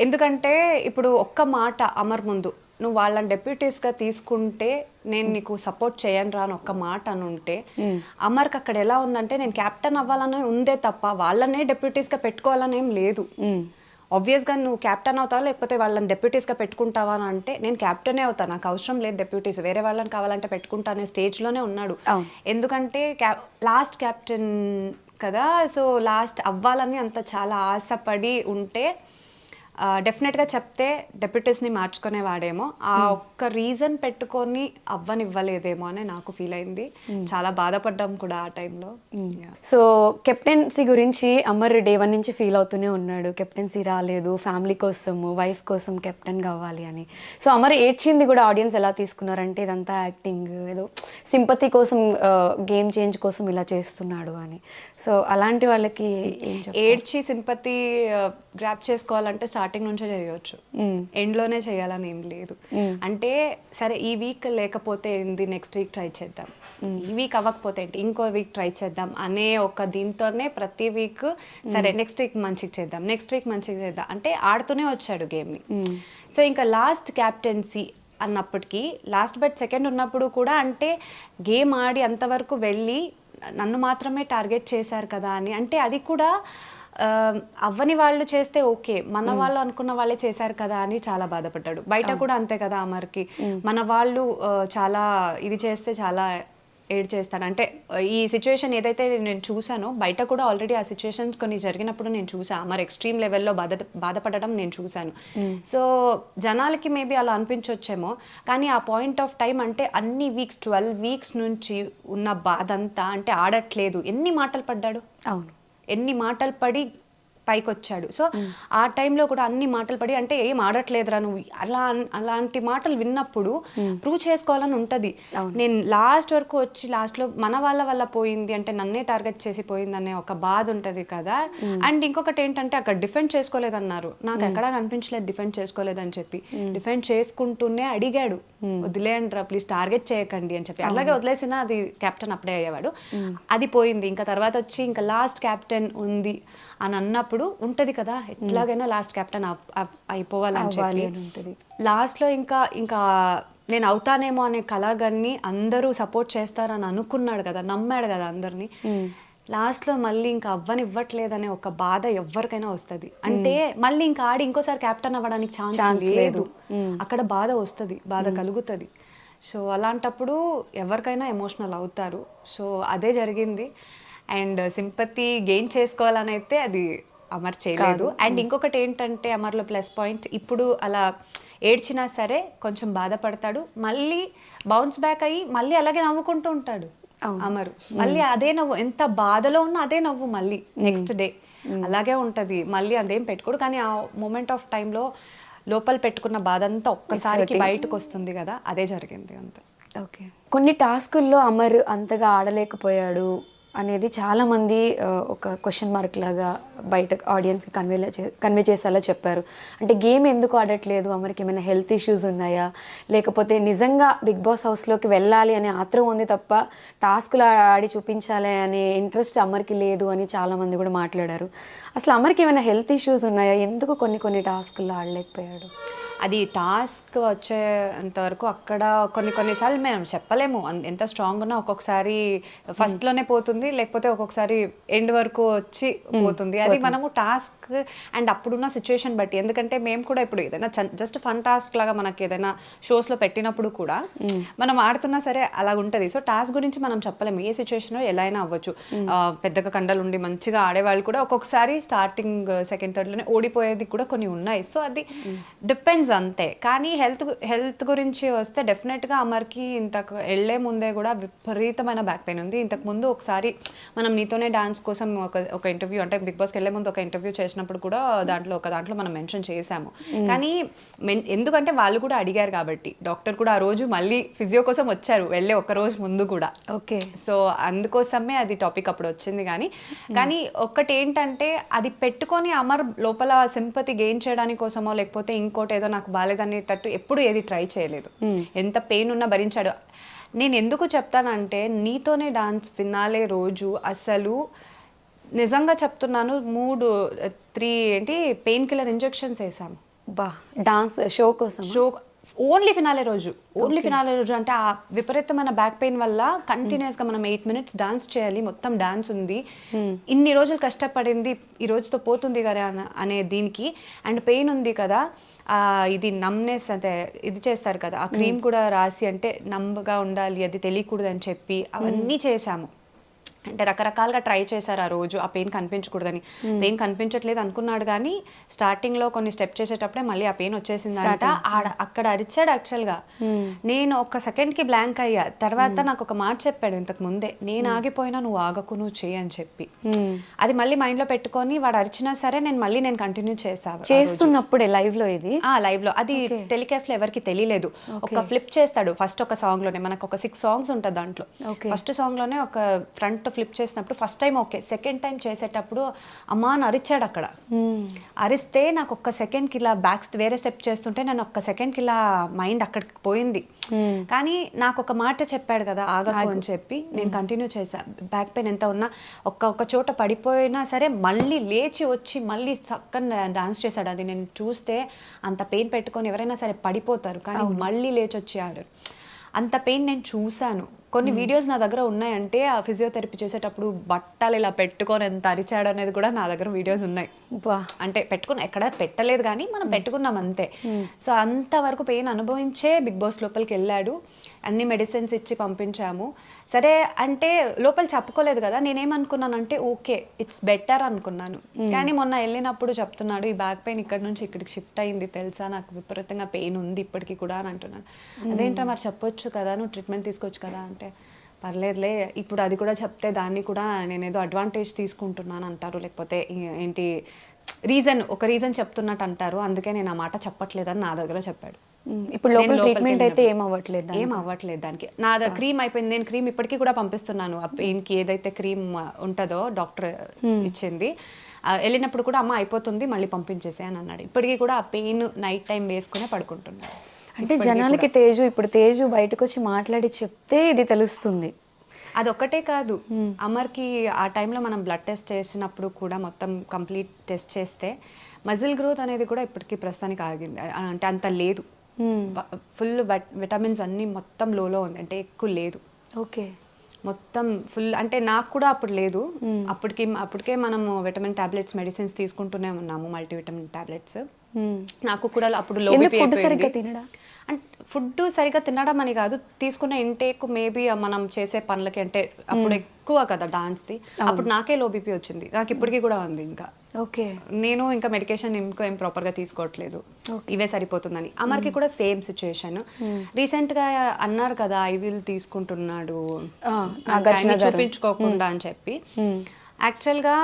ఎందుకంటే ఇప్పుడు ఒక్క మాట అమర్ ముందు, నువ్వు వాళ్ళని డెప్యూటీస్గా తీసుకుంటే నేను నీకు సపోర్ట్ చేయను రా అని ఒక్క మాట అని ఉంటే, అమర్కి అక్కడ ఎలా ఉందంటే నేను కెప్టెన్ అవ్వాలని ఉందే తప్ప వాళ్ళనే డెప్యూటీస్గా పెట్టుకోవాలని ఏం లేదు. ఆబ్వియస్గా నువ్వు క్యాప్టెన్ అవుతావా లేకపోతే వాళ్ళని డెప్యూటీస్గా పెట్టుకుంటావా అని అంటే నేను క్యాప్టెనే అవుతాను, నాకు అవసరం లేదు డెప్యూటీస్, వేరే వాళ్ళని కావాలంటే పెట్టుకుంటా అనే స్టేజ్లోనే ఉన్నాడు. ఎందుకంటే లాస్ట్ క్యాప్టెన్ కదా, సో లాస్ట్ అవ్వాలని అంత చాలా ఆశపడి ఉంటే డెఫినెట్గా చెప్తే డెప్యూటీస్ని మార్చుకునేవాడేమో. ఆ ఒక్క రీజన్ పెట్టుకొని అవ్వనివ్వలేదేమో అని నాకు ఫీల్ అయింది. చాలా బాధపడ్డాం కూడా ఆ టైంలో. సో కెప్టెన్సీ గురించి అమర్ డే 1 నుంచి ఫీల్ అవుతూనే ఉన్నాడు, కెప్టెన్సీ రాలేదు, ఫ్యామిలీ కోసము వైఫ్ కోసం కెప్టెన్ కావాలి అని. సో అమర్ ఏడ్చింది కూడా ఆడియన్స్ ఎలా తీసుకున్నారంటే ఇదంతా యాక్టింగ్, ఏదో సింపతి కోసం, గేమ్ చేంజ్ కోసం ఇలా చేస్తున్నాడు అని. సో అలాంటి వాళ్ళకి ఏడ్చి సింపతి గ్రాప్ చేసుకోవాలంటే స్టార్టింగ్ నుంచే చేయవచ్చు, ఎండ్లోనే చేయాలని ఏం లేదు. అంటే సరే ఈ వీక్ లేకపోతే ఏంది, నెక్స్ట్ వీక్ ట్రై చేద్దాం, ఈ వీక్ అవ్వకపోతే ఏంటి ఇంకో వీక్ ట్రై చేద్దాం అనే ఒక దీంతోనే ప్రతి వీక్ సరే నెక్స్ట్ వీక్ మంచిగా చేద్దాం, నెక్స్ట్ వీక్ మంచిగా చేద్దాం అంటే ఆడుతూనే వచ్చాడు గేమ్ని. సో ఇంకా లాస్ట్ క్యాప్టెన్సీ అన్నప్పటికీ లాస్ట్ బట్ సెకండ్ ఉన్నప్పుడు కూడా అంటే గేమ్ ఆడి అంతవరకు వెళ్ళి నన్ను మాత్రమే టార్గెట్ చేశారు కదా అని, అంటే అది కూడా అవ్వని వాళ్ళు చేస్తే ఓకే, మన వాళ్ళు అనుకున్న వాళ్ళే చేశారు కదా అని చాలా బాధపడ్డాడు. బయట కూడా అంతే కదా అమర్కి, మన వాళ్ళు చాలా ఇది చేస్తే చాలా ఏడ్ చేస్తాడు. అంటే ఈ సిచ్యువేషన్ ఏదైతే నేను చూసానో బయట కూడా ఆల్రెడీ ఆ సిచ్యువేషన్స్ కొన్ని జరిగినప్పుడు నేను చూసాను, అమర్ ఎక్స్ట్రీమ్ లెవెల్లో బాధపడడం నేను చూశాను. సో జనాలకి మేబీ అలా అనిపించవచ్చేమో, కానీ ఆ పాయింట్ ఆఫ్ టైం అంటే అన్ని వీక్స్ 12 వీక్స్ నుంచి ఉన్న బాధ అంతా అంటే ఆడట్లేదు, ఎన్ని మాటలు పడ్డాడు, అవును ఎన్ని మాటలు పడి పైకి వచ్చాడు. సో ఆ టైంలో కూడా అన్ని మాటలు పడి అంటే ఏం ఆడట్లేదురా నువ్వు అలాంటి మాటలు విన్నప్పుడు ప్రూవ్ చేసుకోవాలని ఉంటుంది. నేను లాస్ట్ వరకు వచ్చి లాస్ట్లో మన వల్ల పోయింది అంటే నన్నే టార్గెట్ చేసి పోయింది అనే ఒక బాధ ఉంటుంది కదా. అండ్ ఇంకొకటి ఏంటంటే అక్కడ డిఫెండ్ చేసుకోలేదన్నారు, నాకు ఎక్కడా కనిపించలేదు డిఫెండ్ చేసుకోలేదని చెప్పి. డిఫెండ్ చేసుకుంటూనే అడిగాడు, వదిలేయండి రా ప్లీజ్ టార్గెట్ చేయకండి అని చెప్పి. అలాగే వదిలేసినా అది కెప్టెన్ అప్పుడే అయ్యేవాడు. అది పోయింది. ఇంకా తర్వాత వచ్చి ఇంకా లాస్ట్ కెప్టెన్ ఉంది అని అన్నప్పుడు ఉంటది కదా ఎట్లాగైనా లాస్ట్ కెప్టెన్ అయిపోవాలని చెప్పి లాస్ట్లో ఇంకా నేను అవుతానేమో అనే కలగాన్ని అందరూ సపోర్ట్ చేస్తారని అనుకున్నాడు కదా, నమ్మాడు కదా అందరినీ. లాస్ట్లో మళ్ళీ ఇంకా అవ్వనివ్వట్లేదనే ఒక బాధ ఎవరికైనా వస్తుంది. అంటే మళ్ళీ ఇంకా ఆడి ఇంకోసారి కెప్టెన్ అవ్వడానికి ఛాన్స్ లేదు, అక్కడ బాధ వస్తుంది, బాధ కలుగుతుంది. సో అలాంటప్పుడు ఎవరికైనా ఎమోషనల్ అవుతారు. సో అదే జరిగింది. అండ్ సింపతి గెయిన్ చేసుకోవాలని అయితే అది అమర్ చేయలేదు. అండ్ ఇంకొకటి ఏంటంటే అమర్లో ప్లస్ పాయింట్, ఇప్పుడు అలా ఏడ్చినా సరే కొంచెం బాధపడతాడు, మళ్ళీ బౌన్స్ బ్యాక్ అయ్యి మళ్ళీ అలాగే నవ్వుకుంటూ ఉంటాడు అమరు. మళ్ళీ అదే నవ్వు, ఎంత బాధలో ఉన్నా అదే నవ్వు మళ్ళీ నెక్స్ట్ డే అలాగే ఉంటుంది, మళ్ళీ అదేం పెట్టుకోడు. కానీ ఆ మూమెంట్ ఆఫ్ టైంలో లోపల పెట్టుకున్న బాధ అంతా ఒక్కసారికి బయటకు వస్తుంది కదా, అదే జరిగింది అంతే. ఓకే, కొన్ని టాస్కుల్లో అమర్ అంతగా ఆడలేకపోయాడు అనేది చాలామంది ఒక క్వశ్చన్ మార్క్ లాగా బయట ఆడియన్స్కి కన్వే చేసేలా చెప్పారు. అంటే గేమ్ ఎందుకు ఆడట్లేదు, అమర్కి ఏమైనా హెల్త్ ఇష్యూస్ ఉన్నాయా, లేకపోతే నిజంగా బిగ్ బాస్ హౌస్లోకి వెళ్ళాలి అనే ఆత్రం ఉంది తప్ప టాస్కులు ఆడి చూపించాలి అనే ఇంట్రెస్ట్ అమర్కి లేదు అని చాలామంది కూడా మాట్లాడారు. అసలు అమర్కి ఏమైనా హెల్త్ ఇష్యూస్ ఉన్నాయా, ఎందుకు కొన్ని టాస్కుల్లో ఆడలేకపోయాడు? అది టాస్క్ వచ్చేంత వరకు అక్కడ కొన్నిసార్లు మేము చెప్పలేము ఎంత స్ట్రాంగ్ ఉన్నా ఒక్కొక్కసారి ఫస్ట్లోనే పోతుంది, లేకపోతే ఒక్కొక్కసారి ఎండ్ వరకు వచ్చి పోతుంది. అది మనము టాస్క్ అండ్ అప్పుడున్న సిచ్యువేషన్ బట్టి, ఎందుకంటే మేము కూడా ఇప్పుడు ఏదైనా జస్ట్ ఫన్ టాస్క్ లాగా మనకి ఏదైనా షోస్లో పెట్టినప్పుడు కూడా మనం ఆడుతున్నా సరే అలా ఉంటుంది. సో టాస్క్ గురించి మనం చెప్పలేము, ఏ సిచ్యువేషన్లో ఎలా అయినా అవ్వచ్చు. పెద్దగా కండలు ఉండి మంచిగా ఆడేవాళ్ళు కూడా ఒక్కొక్కసారి స్టార్టింగ్ సెకండ్ థర్డ్లోనే ఓడిపోయేది కూడా కొన్ని ఉన్నాయి. సో అది డిపెండ్స్ అంతే. కానీ హెల్త్ గురించి వస్తే డెఫినెట్గా అమర్కి ఇంతకు వెళ్ళే ముందే కూడా విపరీతమైన బ్యాక్ పెయిన్ ఉంది. ఇంతకు ముందు ఒకసారి మనం నీతోనే డాన్స్ కోసం ఒక ఇంటర్వ్యూ, అంటే బిగ్ బాస్కి వెళ్ళే ముందు ఒక ఇంటర్వ్యూ చేసినప్పుడు కూడా దాంట్లో మనం మెన్షన్ చేశాము. కానీ ఎందుకంటే వాళ్ళు కూడా అడిగారు కాబట్టి, డాక్టర్ కూడా ఆ రోజు మళ్ళీ ఫిజియో కోసం వచ్చారు వెళ్ళే ఒక రోజు ముందు కూడా. ఓకే. సో అందుకోసమే అది టాపిక్ అప్పుడు వచ్చింది. కానీ ఒక్కటి ఏంటంటే, అది పెట్టుకొని అమర్ లోపల సింపతి గెయిన్ చేయడానికి కోసమో లేకపోతే ఇంకోటి ఏదో నాకు బాలేదనేటట్టు ఎప్పుడు ఏది ట్రై చేయలేదు. ఎంత పెయిన్ ఉన్నా భరించాడు. నేను ఎందుకు చెప్తానంటే, నీతోనే డాన్స్ ఫినాలే రోజు అసలు నిజంగా చెప్తున్నాను, 3 పెయిన్ కిల్లర్ ఇంజెక్షన్స్ వేసాము. బా, డాన్స్ షో కోసం? షో ఓన్లీ ఫినాలే రోజు అంటే ఆ విపరీతమైన బ్యాక్ పెయిన్ వల్ల కంటిన్యూస్గా మనం 8 minutes డాన్స్ చేయాలి, మొత్తం డాన్స్ ఉంది, ఇన్ని రోజులు కష్టపడింది ఈ రోజుతో పోతుంది కదా అనే దీనికి. అండ్ పెయిన్ ఉంది కదా, ఇది నమ్నెస్ అంటే ఇది చేస్తారు కదా, ఆ క్రీమ్ కూడా రాసి అంటే నమ్మగా ఉండాలి, అది తెలియకూడదు అని చెప్పి అవన్నీ చేశాము. అంటే రకరకాలుగా ట్రై చేశారు ఆ రోజు, ఆ పెయిన్ కనిపించకూడదని. పెయిన్ కనిపించట్లేదు అనుకున్నాడు, కానీ స్టార్టింగ్లో కొన్ని స్టెప్ చేసేటప్పుడే మళ్ళీ ఆ పెయిన్ వచ్చేసిందంట. అక్కడ అరిచాడు యాక్చువల్గా. నేను ఒక సెకండ్కి బ్లాంక్ అయ్యా. తర్వాత నాకు ఒక మాట చెప్పాడు ఇంతకు ముందే, నేను ఆగిపోయినా నువ్వు ఆగకు, నువ్వు చేయి అని చెప్పి. అది మళ్ళీ మైండ్లో పెట్టుకొని వాడు అరిచినా సరే నేను కంటిన్యూ చేస్తున్నప్పుడే లైవ్లో ఇది లైవ్లో అది టెలికాస్ట్లో ఎవరికి తెలియలేదు. ఒక ఫ్లిప్ చేస్తాడు ఫస్ట్ ఒక సాంగ్లోనే, మనకు ఒక 6 songs ఉంటుంది దాంట్లో. ఫస్ట్ సాంగ్లోనే ఒక ఫ్రంట్ ఫ్లిప్ చేసినప్పుడు first time okay, second time చేసేటప్పుడు అమ్మా అని అరిచాడు అక్కడ. అరిస్తే నాకు ఒక్క సెకండ్కి ఇలా వేరే స్టెప్ చేస్తుంటే నేను ఒక్క సెకండ్కి ఇలా మైండ్ అక్కడికి పోయింది. కానీ నాకు ఒక మాట చెప్పాడు కదా ఆగకు అని చెప్పి, నేను కంటిన్యూ చేశా. బ్యాక్ పెయిన్ ఎంత ఉన్నా ఒక్క చోట పడిపోయినా సరే మళ్ళీ లేచి వచ్చి మళ్ళీ చక్కగా డాన్స్ చేశాడు. అది నేను చూస్తే అంత పెయిన్ పెట్టుకొని ఎవరైనా సరే పడిపోతారు, కానీ మళ్ళీ లేచి వచ్చాడు. అంత పెయిన్ నేను చూశాను. కొన్ని వీడియోస్ నా దగ్గర ఉన్నాయంటే, ఆ ఫిజియోథెరపీ చేసేటప్పుడు బట్టలు ఇలా పెట్టుకొని ఎంత అరిచాడు అనేది కూడా నా దగ్గర వీడియోస్ ఉన్నాయి. అంటే పెట్టుకుని ఎక్కడ పెట్టలేదు, కానీ మనం పెట్టుకున్నాం అంతే. సో అంతవరకు పెయిన్ అనుభవించే బిగ్ బాస్ లోపలికి వెళ్ళాడు. అన్ని మెడిసిన్స్ ఇచ్చి పంపించాము. సరే అంటే లోపల చెప్పుకోలేదు కదా, నేనేమనుకున్నానంటే ఓకే ఇట్స్ బెటర్ అనుకున్నాను. కానీ మొన్న వెళ్ళినప్పుడు చెప్తున్నాడు, ఈ బ్యాక్ పెయిన్ ఇక్కడ నుంచి ఇక్కడికి షిఫ్ట్ అయింది తెలుసా, నాకు విపరీతంగా పెయిన్ ఉంది ఇప్పటికీ కూడా అని అంటున్నాను. అదేంటో మరి చెప్పొచ్చు కదా, నువ్వు ట్రీట్మెంట్ తీసుకోవచ్చు కదా అంటే, పర్లేదులే ఇప్పుడు అది కూడా చెప్తే దాన్ని కూడా నేనేదో అడ్వాంటేజ్ తీసుకుంటున్నాను అంటారు, లేకపోతే ఏంటి ఒక రీజన్ చెప్తున్నట్టు అంటారు, అందుకే నేను ఆ మాట చెప్పట్లేదని నా దగ్గర చెప్పాడు. ఇప్పుడు ట్రీట్మెంట్ అయితే ఏం అవ్వట్లేదు దానికి. నా క్రీమ్ అయిపోయింది, నేను క్రీమ్ ఇప్పటికీ కూడా పంపిస్తున్నాను. ఆ పెయిన్కి ఏదైతే క్రీమ్ ఉంటుందో డాక్టర్ ఇచ్చింది, వెళ్ళినప్పుడు కూడా అమ్మ అయిపోతుంది మళ్ళీ పంపించేసే అని అన్నాడు. ఇప్పటికీ కూడా ఆ పెయిన్ నైట్ టైం వేసుకునే పడుకుంటున్నాడు. అంటే జనాలకి తేజు బయటకు వచ్చి మాట్లాడి చెప్తే ఇది తెలుస్తుంది. అదొక్కటే కాదు, అమర్కి ఆ టైంలో మనం బ్లడ్ టెస్ట్ చేసినప్పుడు కూడా మొత్తం కంప్లీట్ టెస్ట్ చేస్తే మజిల్ గ్రోత్ అనేది కూడా ఇప్పటికీ ప్రస్తుతానికి ఆగింది. అంటే అంత లేదు, ఫుల్ విటమిన్స్ అన్నీ మొత్తం లోలో ఉంది, అంటే ఎక్కువ లేదు. ఓకే, మొత్తం ఫుల్. అంటే నాకు కూడా అప్పుడు లేదు, అప్పటికే మనము విటమిన్ టాబ్లెట్స్ మెడిసిన్స్ తీసుకుంటూనే ఉన్నాము, మల్టీవిటమిన్ టాబ్లెట్స్. నాకు కూడా అప్పుడు లో బీపీ అయిపోయింది. అంటే ఫుడ్ సరిగ్గా తినడం అని కాదు, తీసుకున్న ఇంటేక్ మేబీ మనం చేసే పనులకి, అంటే అప్పుడు ఎక్కువ కదా డాన్స్ది, అప్పుడు నాకే లో బీపీ వచ్చింది, నాకు ఇప్పటికీ కూడా ఉంది. ఇంకా ఓకే, నేను ఇంకా మెడికేషన్ ఏం ప్రాపర్గా తీసుకోవట్లేదు, ఇవే సరిపోతుందని. అమర్కి కూడా సేమ్ సిచ్యుయేషన్. రీసెంట్గా అన్నారు కదా ఐవిల్ తీసుకుంటున్నాడు చూపించుకోకుండా అని చెప్పి. యాక్చువల్గా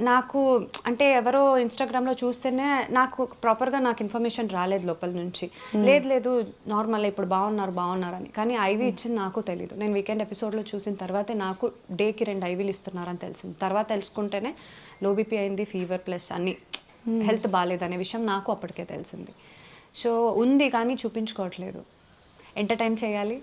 నాకు అంటే ఎవరో ఇన్స్టాగ్రామ్లో చూస్తేనే నాకు ప్రాపర్గా నాకు ఇన్ఫర్మేషన్ రాలేదు లోపల నుంచి. లేదు నార్మల్ ఇప్పుడు బాగున్నారు అని. కానీ ఐవీ ఇచ్చింది నాకు తెలీదు. నేను వీకెండ్ ఎపిసోడ్లో చూసిన తర్వాతే నాకు డేకి 2 ఐవీలు ఇస్తున్నారని తెలిసింది. తర్వాత తెలుసుకుంటేనే లో బీపీ అయింది, ఫీవర్ ప్లస్ అన్ని హెల్త్ బాగాలేదనే విషయం నాకు అప్పటికే తెలిసింది. సో ఉంది కానీ చూపించుకోవట్లేదు. ఎంటర్టైన్ చేయాలి,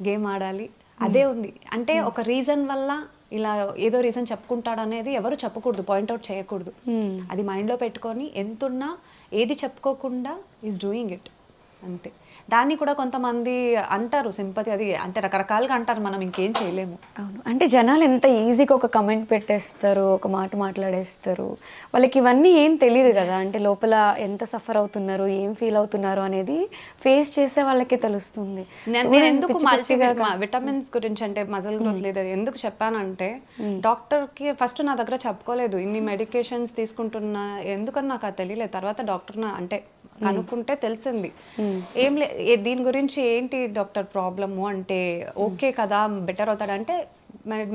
గేమ్ ఆడాలి, అదే ఉంది. అంటే ఒక రీజన్ వల్ల ఇలా ఏదో రీజన్ చెప్పుకుంటాడు అనేది ఎవరు చెప్పకూడదు, పాయింట్అవుట్ చేయకూడదు. అది మైండ్లో పెట్టుకొని ఎంతున్నా ఏది చెప్పుకోకుండా ఈజ్ డూయింగ్ ఇట్ అంతే. దాన్ని కూడా కొంతమంది అంటారు సింపతి, అది అంటే రకరకాలుగా అంటారు, మనం ఇంకేం చేయలేము. అవును, అంటే జనాలు ఎంత ఈజీగా ఒక కమెంట్ పెట్టేస్తారు, ఒక మాట మాట్లాడేస్తారు, వాళ్ళకి ఇవన్నీ ఏం తెలియదు కదా. అంటే లోపల ఎంత సఫర్ అవుతున్నారు, ఏం ఫీల్ అవుతున్నారు అనేది ఫేస్ చేసే వాళ్ళకే తెలుస్తుంది. నేను ఎందుకు మల్టీ విటమిన్స్ గురించి అంటే మజిల్ గ్రోత్ లేదు అది ఎందుకు చెప్పానంటే, డాక్టర్కి ఫస్ట్ నా దగ్గర చెప్పుకోలేదు ఇన్ని మెడికేషన్స్ తీసుకుంటున్నా, ఎందుకని నాకు అది తెలియలేదు. తర్వాత డాక్టర్ అంటే కనుక్కుంటే తెలిసింది. ఏం దీని గురించి ఏంటి డాక్టర్ ప్రాబ్లము అంటే, ఓకే కదా బెటర్ అవుతాడంటే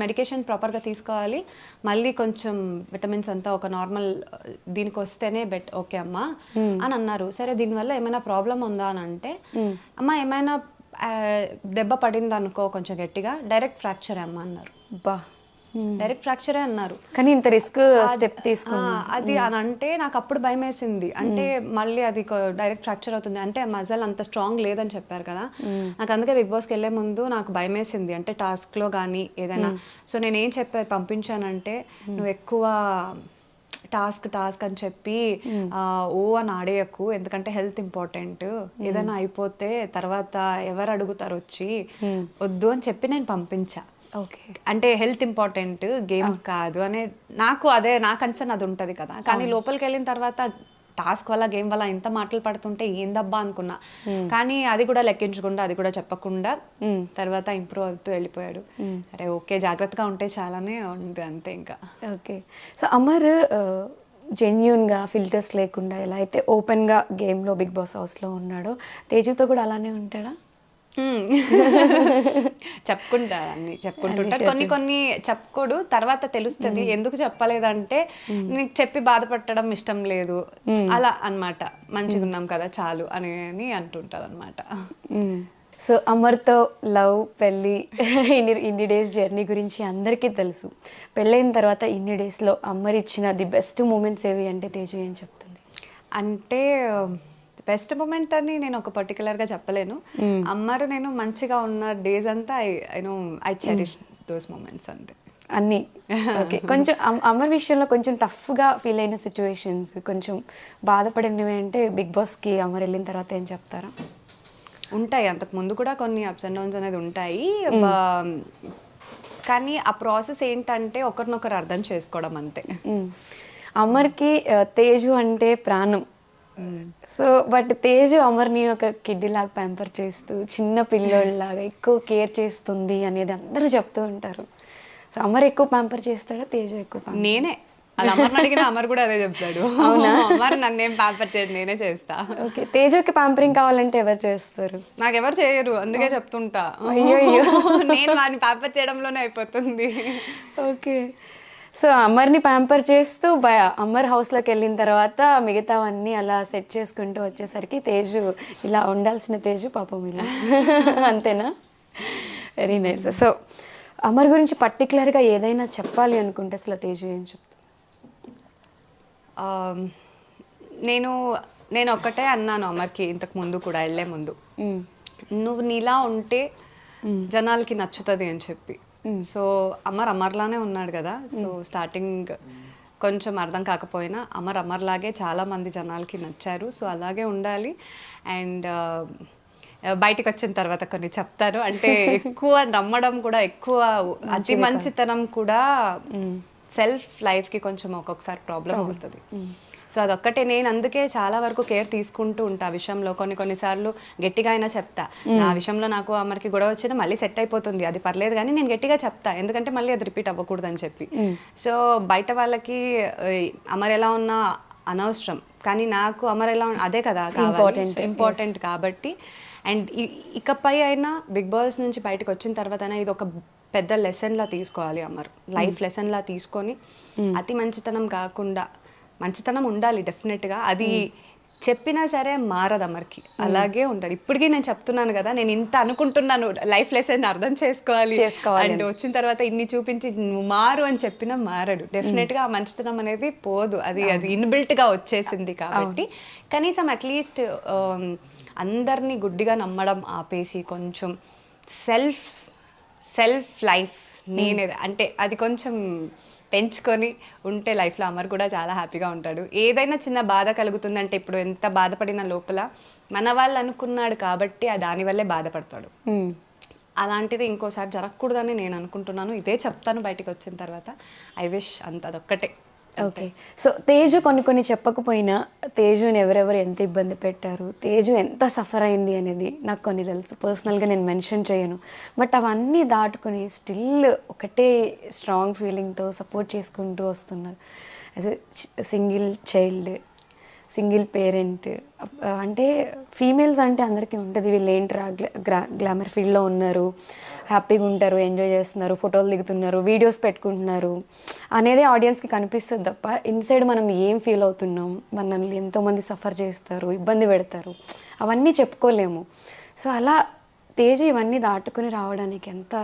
మెడికేషన్ ప్రాపర్గా తీసుకోవాలి, మళ్ళీ కొంచెం విటమిన్స్ అంతా ఒక నార్మల్ దీనికి వస్తేనే ఓకే అమ్మా అని అన్నారు. సరే దీనివల్ల ఏమైనా ప్రాబ్లం ఉందా అని అంటే, అమ్మ ఏమైనా దెబ్బ పడింది అనుకో కొంచెం గట్టిగా, డైరెక్ట్ ఫ్రాక్చర్ అమ్మ అన్నారు. బా, డైరెక్ట్ ఫ్రాక్చరే అన్నారు. కానీ ఇంత రిస్క్ స్టెప్ తీసుకున్నా అది అని అంటే నాకు అప్పుడు భయం వేసింది. అంటే మళ్ళీ అది డైరెక్ట్ ఫ్రాక్చర్ అవుతుంది అంటే మజల్ అంత స్ట్రాంగ్ లేదని చెప్పారు కదా. నాకు అందుకే బిగ్ బాస్కి వెళ్ళే ముందు నాకు భయం వేసింది, అంటే టాస్క్లో కానీ ఏదైనా. సో నేను ఏం పంపించానంటే, నువ్వు ఎక్కువ టాస్క్ అని చెప్పి ఓ అని ఆడేయకు, ఎందుకంటే హెల్త్ ఇంపార్టెంట్, ఏదైనా అయిపోతే తర్వాత ఎవరు అడుగుతారు వచ్చి, వద్దు అని చెప్పి నేను పంపించా. ఓకే, అంటే హెల్త్ ఇంపార్టెంట్, గేమ్ కాదు అనే నాకు నా కన్సర్న్ అది ఉంటుంది కదా. కానీ లోపలికి వెళ్ళిన తర్వాత టాస్క్ వల్ల గేమ్ వల్ల ఇంత మాటలు పడుతుంటే ఏందబ్బా అనుకున్నా. కానీ అది కూడా లెక్కించకుండా, అది కూడా చెప్పకుండా తర్వాత ఇంప్రూవ్ అవుతూ వెళ్ళిపోయాడు. అరే ఓకే జాగ్రత్తగా ఉంటే చాలానే ఉంది అంతే ఇంకా. ఓకే, సో అమర్ జెన్యూన్గా ఫిల్టర్స్ లేకుండా ఎలా అయితే ఓపెన్గా గేమ్లో బిగ్ బాస్ హౌస్లో ఉన్నాడో, తేజుతో కూడా అలానే ఉంటాడా? చెప్పుకుంటారు, అన్ని చెప్పుకుంటుంటారు. కొన్ని చెప్పుకోడు, తర్వాత తెలుస్తుంది ఎందుకు చెప్పలేదంటే నీకు చెప్పి బాధపడడం ఇష్టం లేదు అలా అన్నమాట, మంచిగా ఉన్నాం కదా చాలు అని అంటుంటారు అనమాట. సో అమర్తో లవ్, పెళ్ళి, ఇన్ని డేస్ జర్నీ గురించి అందరికీ తెలుసు. పెళ్ళైన తర్వాత ఇన్ని డేస్లో అమర్ ఇచ్చిన ది బెస్ట్ మూమెంట్స్ ఏవి అంటే తేజు ఏం చెప్తుంది? అంటే బెస్ట్ మూమెంట్ అని నేను ఒక పర్టికులర్గా చెప్పలేను. అమ్మరు నేను మంచిగా ఉన్న డేస్ అంతా ఐ చెరిష్ దోస్ మూమెంట్స్ అంతే అన్నీ. ఓకే, కొంచెం అమర్ విషయంలో కొంచెం టఫ్గా ఫీల్ అయిన సిచ్యువేషన్స్, కొంచెం బాధపడినవి అంటే బిగ్ బాస్కి అమర్ వెళ్ళిన తర్వాత ఏం చెప్తారా? ఉంటాయి, అంతకు ముందు కూడా కొన్ని అప్స్ అండ్ డౌన్స్ అనేది ఉంటాయి. కానీ ఆ ప్రాసెస్ ఏంటంటే ఒకరినొకరు అర్థం చేసుకోవడం అంతే. అమర్కి తేజు అంటే ప్రాణం. సో బట్ తేజు అమర్ని ఒక కిడ్డీ లాగా ప్యాంపర్ చేస్తూ, చిన్న పిల్లోళ్ళలాగా ఎక్కువ కేర్ చేస్తుంది అనేది అందరూ చెప్తూ ఉంటారు. సో అమర్ ఎక్కువ ప్యాంపర్ చేస్తాడా, తేజు ఎక్కువ? నేనే అది అమర్ని అడిగిన అమర్ కూడా అదే చెప్తాడు. అవునా, అమర్ నన్నేం ప్యాంపర్ చేయడు, నేనే చేస్తా. ఓకే, తేజుకి ప్యాంపరింగ్ కావాలంటే ఎవరు చేస్తారు? నాకెవరు చేయరు, అందుకే చెప్తుంటా. నేను వాడిని ప్యాంపర్ చేయడంలోనే అయిపోతుంది. ఓకే, సో అమర్ని ప్యాంపర్ చేస్తూ అమర్ హౌస్లోకి వెళ్ళిన తర్వాత మిగతావన్నీ అలా సెట్ చేసుకుంటూ వచ్చేసరికి తేజు ఇలా ఉండాల్సిన తేజు పాపం ఇలా అంతేనా? Very nice. సో అమర్ గురించి పర్టికులర్గా ఏదైనా చెప్పాలి అనుకుంటే అసలు తేజు ఏం చెప్తా? నేను ఒక్కటే అన్నాను అమర్కి ఇంతకు ముందు కూడా, వెళ్ళే ముందు, నువ్వు నీలా ఉంటే జనాలకి నచ్చుతుంది అని చెప్పి. సో అమర్లానే ఉన్నాడు కదా. సో స్టార్టింగ్ కొంచెం అర్థం కాకపోయినా అమర్లాగే చాలా మంది జనాలకి నచ్చారు. సో అలాగే ఉండాలి. అండ్ బయటికి వచ్చిన తర్వాత కొన్ని చెప్తారు, అంటే ఎక్కువ నమ్మడం కూడా, ఎక్కువ అతి మంచితనం కూడా సెల్ఫ్ లైఫ్కి కొంచెం ఒక్కొక్కసారి ప్రాబ్లం అవుతుంది. సో అదొక్కటే, నేను అందుకే చాలా వరకు కేర్ తీసుకుంటూ ఉంటా ఆ విషయంలో. కొన్నిసార్లు గట్టిగా అయినా చెప్తా, నా విషయంలో నాకు అమర్కి గొడవ వచ్చినా మళ్ళీ సెట్ అయిపోతుంది, అది పర్లేదు, కానీ నేను గట్టిగా చెప్తా, ఎందుకంటే మళ్ళీ అది రిపీట్ అవ్వకూడదని చెప్పి. సో బయట వాళ్ళకి అమర్ ఎలా ఉన్నా అనవసరం, కానీ నాకు అమర్ ఎలా అదే కదా ఇంపార్టెంట్ కాబట్టి. అండ్ ఇకపై అయినా బిగ్ బాస్ నుంచి బయటకు వచ్చిన తర్వాత అయినా ఇది ఒక పెద్ద లెసన్లా తీసుకోవాలి అమర్, లైఫ్ లెసన్లా తీసుకొని అతి మంచితనం కాకుండా, మంచితనం ఉండాలి డెఫినెట్గా, అది చెప్పినా సరే మారదు అమర్కి, అలాగే ఉంటాడు. ఇప్పటికీ నేను చెప్తున్నాను కదా, నేను ఇంత అనుకుంటున్నాను లైఫ్ లెసన్ అర్థం చేసుకోవాలి అండ్ వచ్చిన తర్వాత ఇన్ని చూపించి మారు అని చెప్పినా మారడు. డెఫినెట్గా ఆ మంచితనం అనేది పోదు, అది ఇన్బిల్ట్గా వచ్చేసింది. కాబట్టి కనీసం అట్లీస్ట్ అందరినీ గుడ్డిగా నమ్మడం ఆపేసి కొంచెం సెల్ఫ్ లైఫ్ నేనే అంటే అది కొంచెం పెంచుకొని ఉంటే లైఫ్లో అమర్ కూడా చాలా హ్యాపీగా ఉంటాడు. ఏదైనా చిన్న బాధ కలుగుతుందంటే ఇప్పుడు ఎంత బాధపడిన లోపల మన వాళ్ళు అనుకున్నాడు కాబట్టి దానివల్లే బాధపడతాడు. అలాంటిది ఇంకోసారి జరగకూడదని నేను అనుకుంటున్నాను. ఇదే చెప్తాను బయటికి వచ్చిన తర్వాత. ఐ విష్ అదొక్కటే. ఓకే. సో తేజు కొన్ని చెప్పకపోయినా తేజుని ఎవరెవరు ఎంత ఇబ్బంది పెట్టారు, తేజు ఎంత సఫర్ అయింది అనేది నాకు కొన్ని తెలుసు. పర్సనల్గా నేను మెన్షన్ చేయను. బట్ అవన్నీ దాటుకొని స్టిల్ ఒకటే స్ట్రాంగ్ ఫీలింగ్తో సపోర్ట్ చేసుకుంటూ వస్తున్నారు. As a single child, single parent. అంటే ఫీమేల్స్ అంటే అందరికీ ఉంటుంది, వీళ్ళు ఏంట్రా గ్లామర్ ఫీల్డ్లో ఉన్నారు, హ్యాపీగా ఉంటారు, ఎంజాయ్ చేస్తున్నారు, ఫోటోలు దిగుతున్నారు, వీడియోస్ పెట్టుకుంటున్నారు అనేది ఆడియన్స్కి కనిపిస్తుంది తప్ప ఇన్సైడ్ మనం ఏం ఫీల్ అవుతున్నాం, మనల్ని ఎంతోమంది సఫర్ చేస్తారు, ఇబ్బంది పెడతారు, అవన్నీ చెప్పుకోలేము. సో అలా తేజ ఇవన్నీ దాటుకుని రావడానికి ఎంత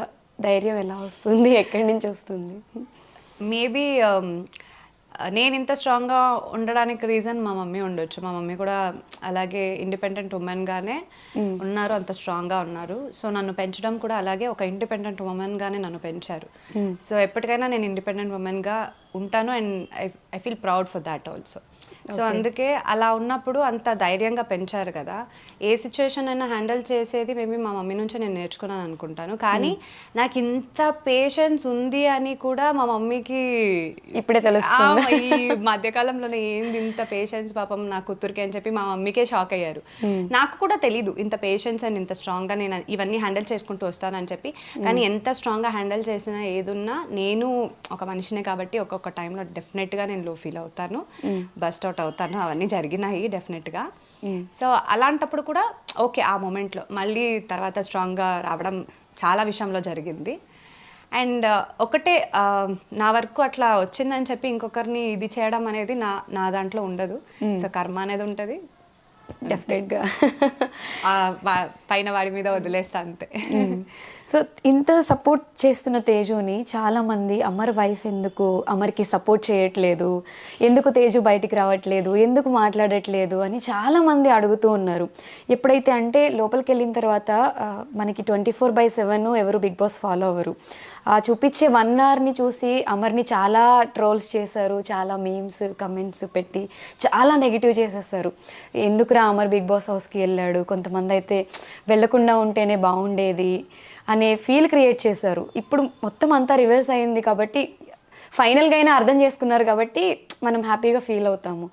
ధైర్యం ఎలా వస్తుంది, ఎక్కడి నుంచి వస్తుంది? మేబీ నేను ఇంత స్ట్రాంగ్గా ఉండడానికి రీజన్ మా మమ్మీ ఉండొచ్చు. మా మమ్మీ కూడా అలాగే ఇండిపెండెంట్ ఉమెన్గానే ఉన్నారు, అంత స్ట్రాంగ్గా ఉన్నారు. సో నన్ను పెంచడం కూడా అలాగే ఒక ఇండిపెండెంట్ ఉమెన్గానే నన్ను పెంచారు. సో ఎప్పటికైనా నేను ఇండిపెండెంట్ ఉమెన్గా ఉంటాను and I feel proud for that also. So అందుకే అలా ఉన్నప్పుడు అంత ధైర్యంగా పెంచారు కదా, ఏ సిచ్యువేషన్ అయినా హ్యాండిల్ చేసేది మేబీ మా మమ్మీ నుంచే నేను నేర్చుకున్నాను అనుకుంటాను. కానీ నాకు ఇంత పేషెన్స్ ఉంది అని కూడా మా మమ్మీకి ఇప్పుడే తెలుస్తుంది. ఈ మధ్యకాలంలోనే ఏంది ఇంత పేషెన్స్ పాపం నా కూతురికి అని చెప్పి మా మమ్మీకే షాక్ అయ్యారు. నాకు కూడా తెలీదు ఇంత పేషెన్స్ అండ్ ఇంత స్ట్రాంగ్గా నేను ఇవన్నీ హ్యాండిల్ చేసుకుంటూ వస్తానని చెప్పి. కానీ ఎంత స్ట్రాంగ్గా హ్యాండిల్ చేసినా ఏదున్నా నేను ఒక మనిషినే కాబట్టి ఒక్కొక్క టైంలో డెఫినెట్గా నేను లో ఫీల్ అవుతాను, బస్ట్ అవుట్ అవుతాను, అవన్నీ జరిగినాయి డెఫినెట్గా. సో అలాంటప్పుడు కూడా ఓకే ఆ మూమెంట్లో మళ్ళీ తర్వాత స్ట్రాంగ్గా రావడం చాలా విషయంలో జరిగింది. అండ్ ఒకటే నా వరకు అట్లా వచ్చిందని చెప్పి ఇంకొకరిని ఇది చేయడం అనేది నా దాంట్లో ఉండదు. సో కర్మ అనేది ఉంటుంది, డెఫినెట్గా పైన వాడి మీద వదిలేస్తా అంతే. సో ఇంత సపోర్ట్ చేస్తున్న తేజుని చాలామంది అమర్ వైఫ్ ఎందుకు అమర్కి సపోర్ట్ చేయట్లేదు, ఎందుకు తేజు బయటికి రావట్లేదు, ఎందుకు మాట్లాడట్లేదు అని చాలామంది అడుగుతూ ఉన్నారు. ఎప్పుడైతే అంటే లోపలికి వెళ్ళిన తర్వాత మనకి 24/7 ఎవరు బిగ్ బాస్ ఫాలో అవ్వరు. చూపించే 1 అవర్ని చూసి అమర్ని చాలా ట్రోల్స్ చేశారు, చాలా మీమ్స్ కమెంట్స్ పెట్టి చాలా నెగిటివ్ చేసేస్తారు. ఎందుకురా అమర్ బిగ్ బాస్ హౌస్కి వెళ్ళాడు, కొంతమంది అయితే వెళ్ళకుండా ఉంటేనే బాగుండేది అనే ఫీల్ క్రియేట్ చేశారు. ఇప్పుడు మొత్తం అంతా రివర్స్ అయింది కాబట్టి ఫైనల్గా అయినా అర్థం చేసుకున్నారు కాబట్టి మనం హ్యాపీగా ఫీల్ అవుతాము.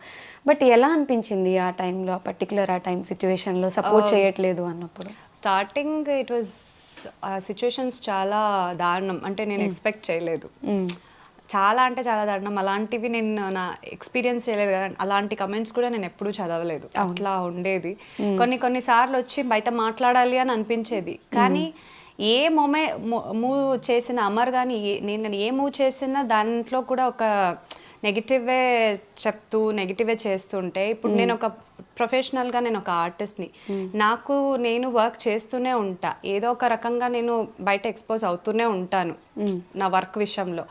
బట్ ఎలా అనిపించింది ఆ టైంలో, ఆ పర్టికులర్ ఆ టైం సిచ్యువేషన్లో సపోర్ట్ చేయట్లేదు అన్నప్పుడు? స్టార్టింగ్ ఇట్ వాజ్ సిచ్యువేషన్స్ చాలా దారుణం, అంటే నేను ఎక్స్పెక్ట్ చేయలేదు. చాలా అంటే చాలా దారుణం. అలాంటివి నేను నా ఎక్స్పీరియన్స్ చేయలేదు కదా, అలాంటి కమెంట్స్ కూడా నేను ఎప్పుడూ చదవలేదు. అట్లా ఉండేది. కొన్ని సార్లు వచ్చి బయట మాట్లాడాలి అని అనిపించేది. కానీ ఏ మూవ్ చేసిన అమర్ కానీ నేను ఏ మూవ్ చేసినా దాంట్లో కూడా ఒక నెగిటివే చెప్తూ నెగిటివే చేస్తుంటే, ఇప్పుడు నేను ఒక ప్రొఫెషనల్గా నేను ఒక ఆర్టిస్ట్ని, నేను వర్క్ చేస్తూనే ఉంటా, ఏదో ఒక రకంగా నేను బయట ఎక్స్పోజ్ అవుతూనే ఉంటాను నా వర్క్ విషయంలో.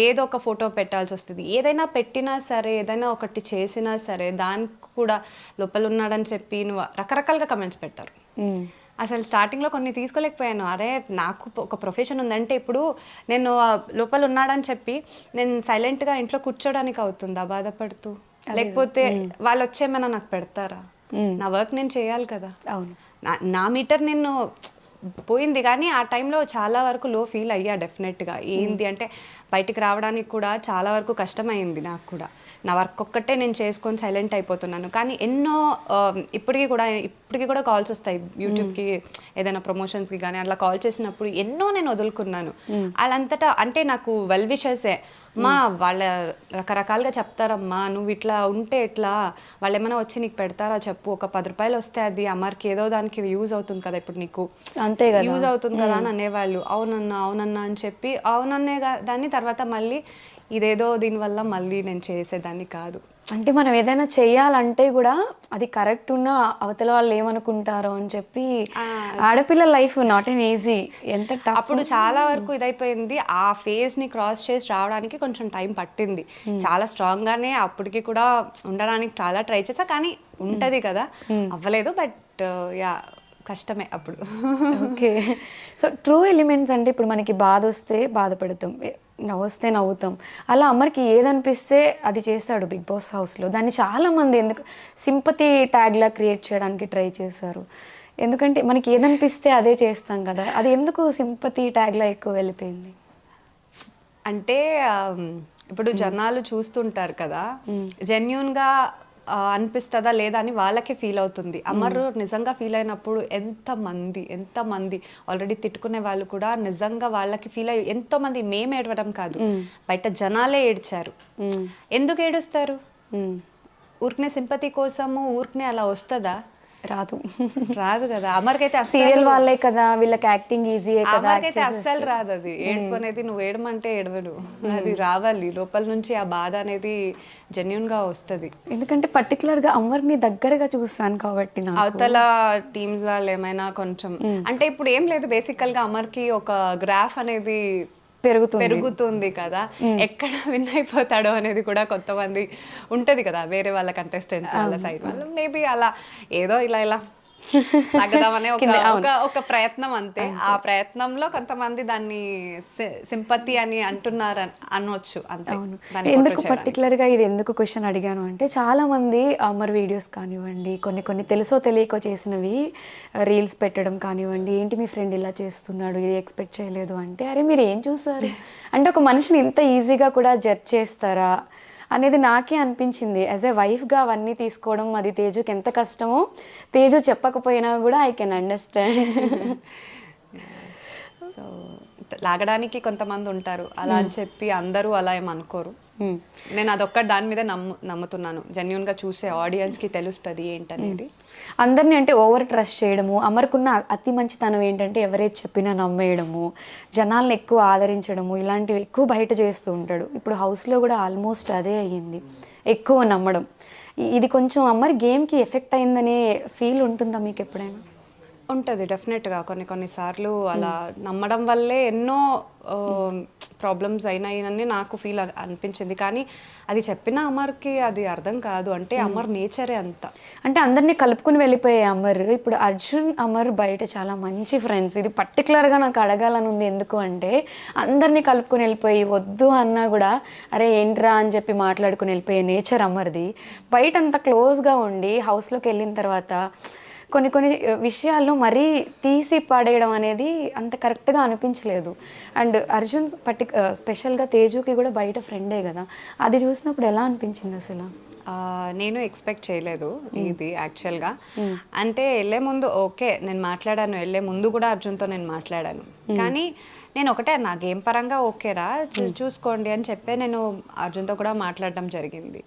ఏదో ఒక ఫోటో పెట్టాల్సి వస్తుంది, ఏదైనా పెట్టినా సరే, ఏదైనా ఒకటి చేసినా సరే దానికి కూడా లోపల ఉన్నాడని చెప్పి నువ్వు రకరకాలుగా కమెంట్స్ పెట్టారు. అసలు స్టార్టింగ్లో కొన్ని తీసుకోలేకపోయాను. అరే నాకు ఒక ప్రొఫెషన్ ఉందంటే ఇప్పుడు నేను లోపల ఉన్నాడని చెప్పి నేను సైలెంట్గా ఇంట్లో కూర్చోడానికి అవుతుందా బాధపడుతూ? లేకపోతే వాళ్ళు వచ్చేమైనా నాకు పెడతారా? నా వర్క్ నేను చేయాలి కదా. అవును, నా మీటర్ నేను పోయింది. కానీ ఆ టైంలో చాలా వరకు లో ఫీల్ అయ్యా డెఫినెట్గా. ఏంది అంటే బయటికి రావడానికి కూడా చాలా వరకు కష్టమైంది నాకు కూడా. నా వర్క్ ఒక్కటే నేను చేసుకొని సైలెంట్ అయిపోతున్నాను. కానీ ఎన్నో ఇప్పటికీ కూడా కాల్స్ వస్తాయి యూట్యూబ్కి, ఏదైనా ప్రమోషన్స్కి కానీ అట్లా కాల్ చేసినప్పుడు ఎన్నో నేను వదులుకున్నాను. వాళ్ళంతటా అంటే నాకు వెల్ విషెసే, మా వాళ్ళ రకరకాలుగా చెప్తారమ్మా, నువ్వు ఇట్లా ఉంటే ఎట్లా, వాళ్ళు ఏమైనా వచ్చి నీకు పెడతారా చెప్పు, ఒక 10 రూపాయలు వస్తే అది అమ్మకి ఏదో దానికి యూజ్ అవుతుంది కదా, ఇప్పుడు నీకు అంతే కదా యూజ్ అవుతుంది కదా అని అనేవాళ్ళు. అవునన్నా అని చెప్పి అవునన్నే దాన్ని తర్వాత మళ్ళీ ఇదేదో దీనివల్ల మళ్ళీ నేను చేసేదాన్ని కాదు. అంటే మనం ఏదైనా చెయ్యాలంటే కూడా అది కరెక్ట్ ఉన్న అవతల వాళ్ళు ఏమనుకుంటారో అని చెప్పి, ఆడపిల్ల లైఫ్ నాట్ ఎన్ ఈజీ, ఎంత అప్పుడు చాలా వరకు ఇదైపోయింది. ఆ ఫేజ్ని క్రాస్ చేసి రావడానికి కొంచెం టైం పట్టింది. చాలా స్ట్రాంగ్గానే అప్పటికి కూడా ఉండడానికి చాలా ట్రై చేసా, కానీ ఉంటుంది కదా, అవ్వలేదు. బట్ యా కష్టమే అప్పుడు. ఓకే. సో ట్రూ ఎలిమెంట్స్ అంటే ఇప్పుడు మనకి బాధ వస్తే బాధపడతాం, నవ్వొస్తే నవ్వుతాం. అలా అమర్కి ఏదనిపిస్తే అది చేస్తాడు బిగ్ బాస్ హౌస్లో. దాన్ని చాలామంది ఎందుకు సింపతి ట్యాగ్లా క్రియేట్ చేయడానికి ట్రై చేశారు. ఎందుకంటే మనకి ఏదనిపిస్తే అదే చేస్తాం కదా, అది ఎందుకు సింపతి ట్యాగ్లా ఎక్కువ వెళ్ళిపోయింది? అంటే ఇప్పుడు జనాలు చూస్తుంటారు కదా, జెన్యున్గా అనిపిస్తుందా లేదా అని వాళ్ళకే ఫీల్ అవుతుంది. అమర్ నిజంగా ఫీల్ అయినప్పుడు ఎంతమంది ఆల్రెడీ తిట్టుకునే వాళ్ళు కూడా నిజంగా వాళ్ళకి ఫీల్ అయ్యి ఎంతోమంది, మేము ఏడవడం కాదు, బయట జనాలే ఏడ్చారు. ఎందుకు ఏడుస్తారు? ఊరికనే సింపతి కోసము ఊరికనే అలా వస్తుందా? రాదు కదా. అమర్కైతే సీరియల్ వాళ్ళే కదా, వీళ్ళకి యాక్టింగ్ ఈజీయే కదా. అమర్కైతే అస్సలు రాదు అది. ఏడుపు అనేది నువ్వు ఏడమంటే ఏడవడు, అది రావాలి లోపల నుంచి. ఆ బాధ అనేది జెన్యున్ గా వస్తుంది. ఎందుకంటే పర్టికులర్ గా అమర్ని దగ్గరగా చూస్తాను కాబట్టి. అవతల టీమ్స్ వాళ్ళు ఏమైనా కొంచెం అంటే ఇప్పుడు ఏం లేదు, బేసికల్ గా అమర్కి ఒక గ్రాఫ్ అనేది పెరుగుతుంది కదా, ఎక్కడ విన్ అయిపోతాడో అనేది కూడా కొంతమంది ఉంటది కదా, వేరే వాళ్ళ కంటెస్టెంట్స్ వాళ్ళ సైడ్ వాళ్ళు. మేబీ అలా ఏదో ఇలా తగ్గదామనే ఒక ప్రయత్నం అంతే. ఆ ప్రయత్నంలో కొంతమంది దాన్ని సింపతి అని అంటున్నారు అనవచ్చు అంతే. ఎందుకు పర్టికులర్ గా ఇది ఎందుకు క్వశ్చన్ అడిగాను అంటే, చాలా మంది అమర్ వీడియోస్ కానివ్వండి, కొన్ని తెలుసో తెలియకో చేసినవి రీల్స్ పెట్టడం కానివ్వండి, ఏంటి మీ ఫ్రెండ్ ఇలా చేస్తున్నాడు, ఇది ఎక్స్పెక్ట్ చేయలేదు అంటే, అరే మీరు ఏం చూసారు అంటే ఒక మనిషిని ఇంత ఈజీగా కూడా జడ్జ్ చేస్తారా అనేది నాకే అనిపించింది. యాజ్ ఏ వైఫ్గా అవన్నీ తీసుకోవడం అది తేజుకి ఎంత కష్టమో, తేజు చెప్పకపోయినా కూడా ఐ కెన్ అండర్స్టాండ్. సో లాగడానికి కొంతమంది ఉంటారు, అలా అని చెప్పి అందరూ అలా ఏమనుకోరు. నేను అదొక్కటి దాని మీద నమ్ముతున్నాను. జెన్యున్గా చూసే ఆడియన్స్కి తెలుస్తుంది ఏంటనేది. అందరినీ అంటే ఓవర్ ట్రస్ట్ చేయడము, అమర్కున్న అతి మంచితనం ఏంటంటే ఎవరైతే చెప్పినా నమ్మేయడము, జనాలను ఎక్కువ ఆదరించడము, ఇలాంటివి ఎక్కువ బయట చేస్తూ ఉంటాడు. ఇప్పుడు హౌస్లో కూడా ఆల్మోస్ట్ అదే అయ్యింది, ఎక్కువ నమ్మడం. ఇది కొంచెం అమర్ గేమ్కి ఎఫెక్ట్ అయిందనే ఫీల్ ఉంటుందా మీకు ఎప్పుడైనా? ఉంటుంది డెఫినెట్గా. కొన్నిసార్లు అలా నమ్మడం వల్లే ఎన్నో ప్రాబ్లమ్స్ అయినాయని నాకు ఫీల్ అనిపించింది. కానీ అది చెప్పిన అమర్కి అది అర్థం కాదు. అంటే అమర్ నేచరే అంత. అంటే అందరినీ కలుపుకుని వెళ్ళిపోయే అమర్, ఇప్పుడు అర్జున్ అమర్ బయట చాలా మంచి ఫ్రెండ్స్. ఇది పర్టికులర్గా నాకు అడగాలని ఉంది. ఎందుకు అంటే అందరినీ కలుపుకుని వెళ్ళిపోయి వద్దు అన్నా కూడా అరే ఏంట్రా అని చెప్పి మాట్లాడుకుని వెళ్ళిపోయే నేచర్ అమర్ది. బయట అంత క్లోజ్గా ఉండి హౌస్లోకి వెళ్ళిన తర్వాత కొన్ని విషయాల్లో మరీ తీసి పడేయడం అనేది అంత కరెక్ట్గా అనిపించలేదు. అండ్ అర్జున్ స్పెషల్గా తేజుకి కూడా బయట ఫ్రెండే కదా, అది చూసినప్పుడు ఎలా అనిపించింది అసలు? నేను ఎక్స్పెక్ట్ చేయలేదు ఇది యాక్చువల్గా. అంటే వెళ్ళే ముందు ఓకే నేను మాట్లాడాను, వెళ్ళే ముందు కూడా అర్జున్తో నేను మాట్లాడాను. కానీ నేను ఒకటే నా గేమ్ పరంగా ఓకేరా చూసుకోండి అని చెప్పే నేను అర్జున్తో కూడా మాట్లాడడం జరిగింది.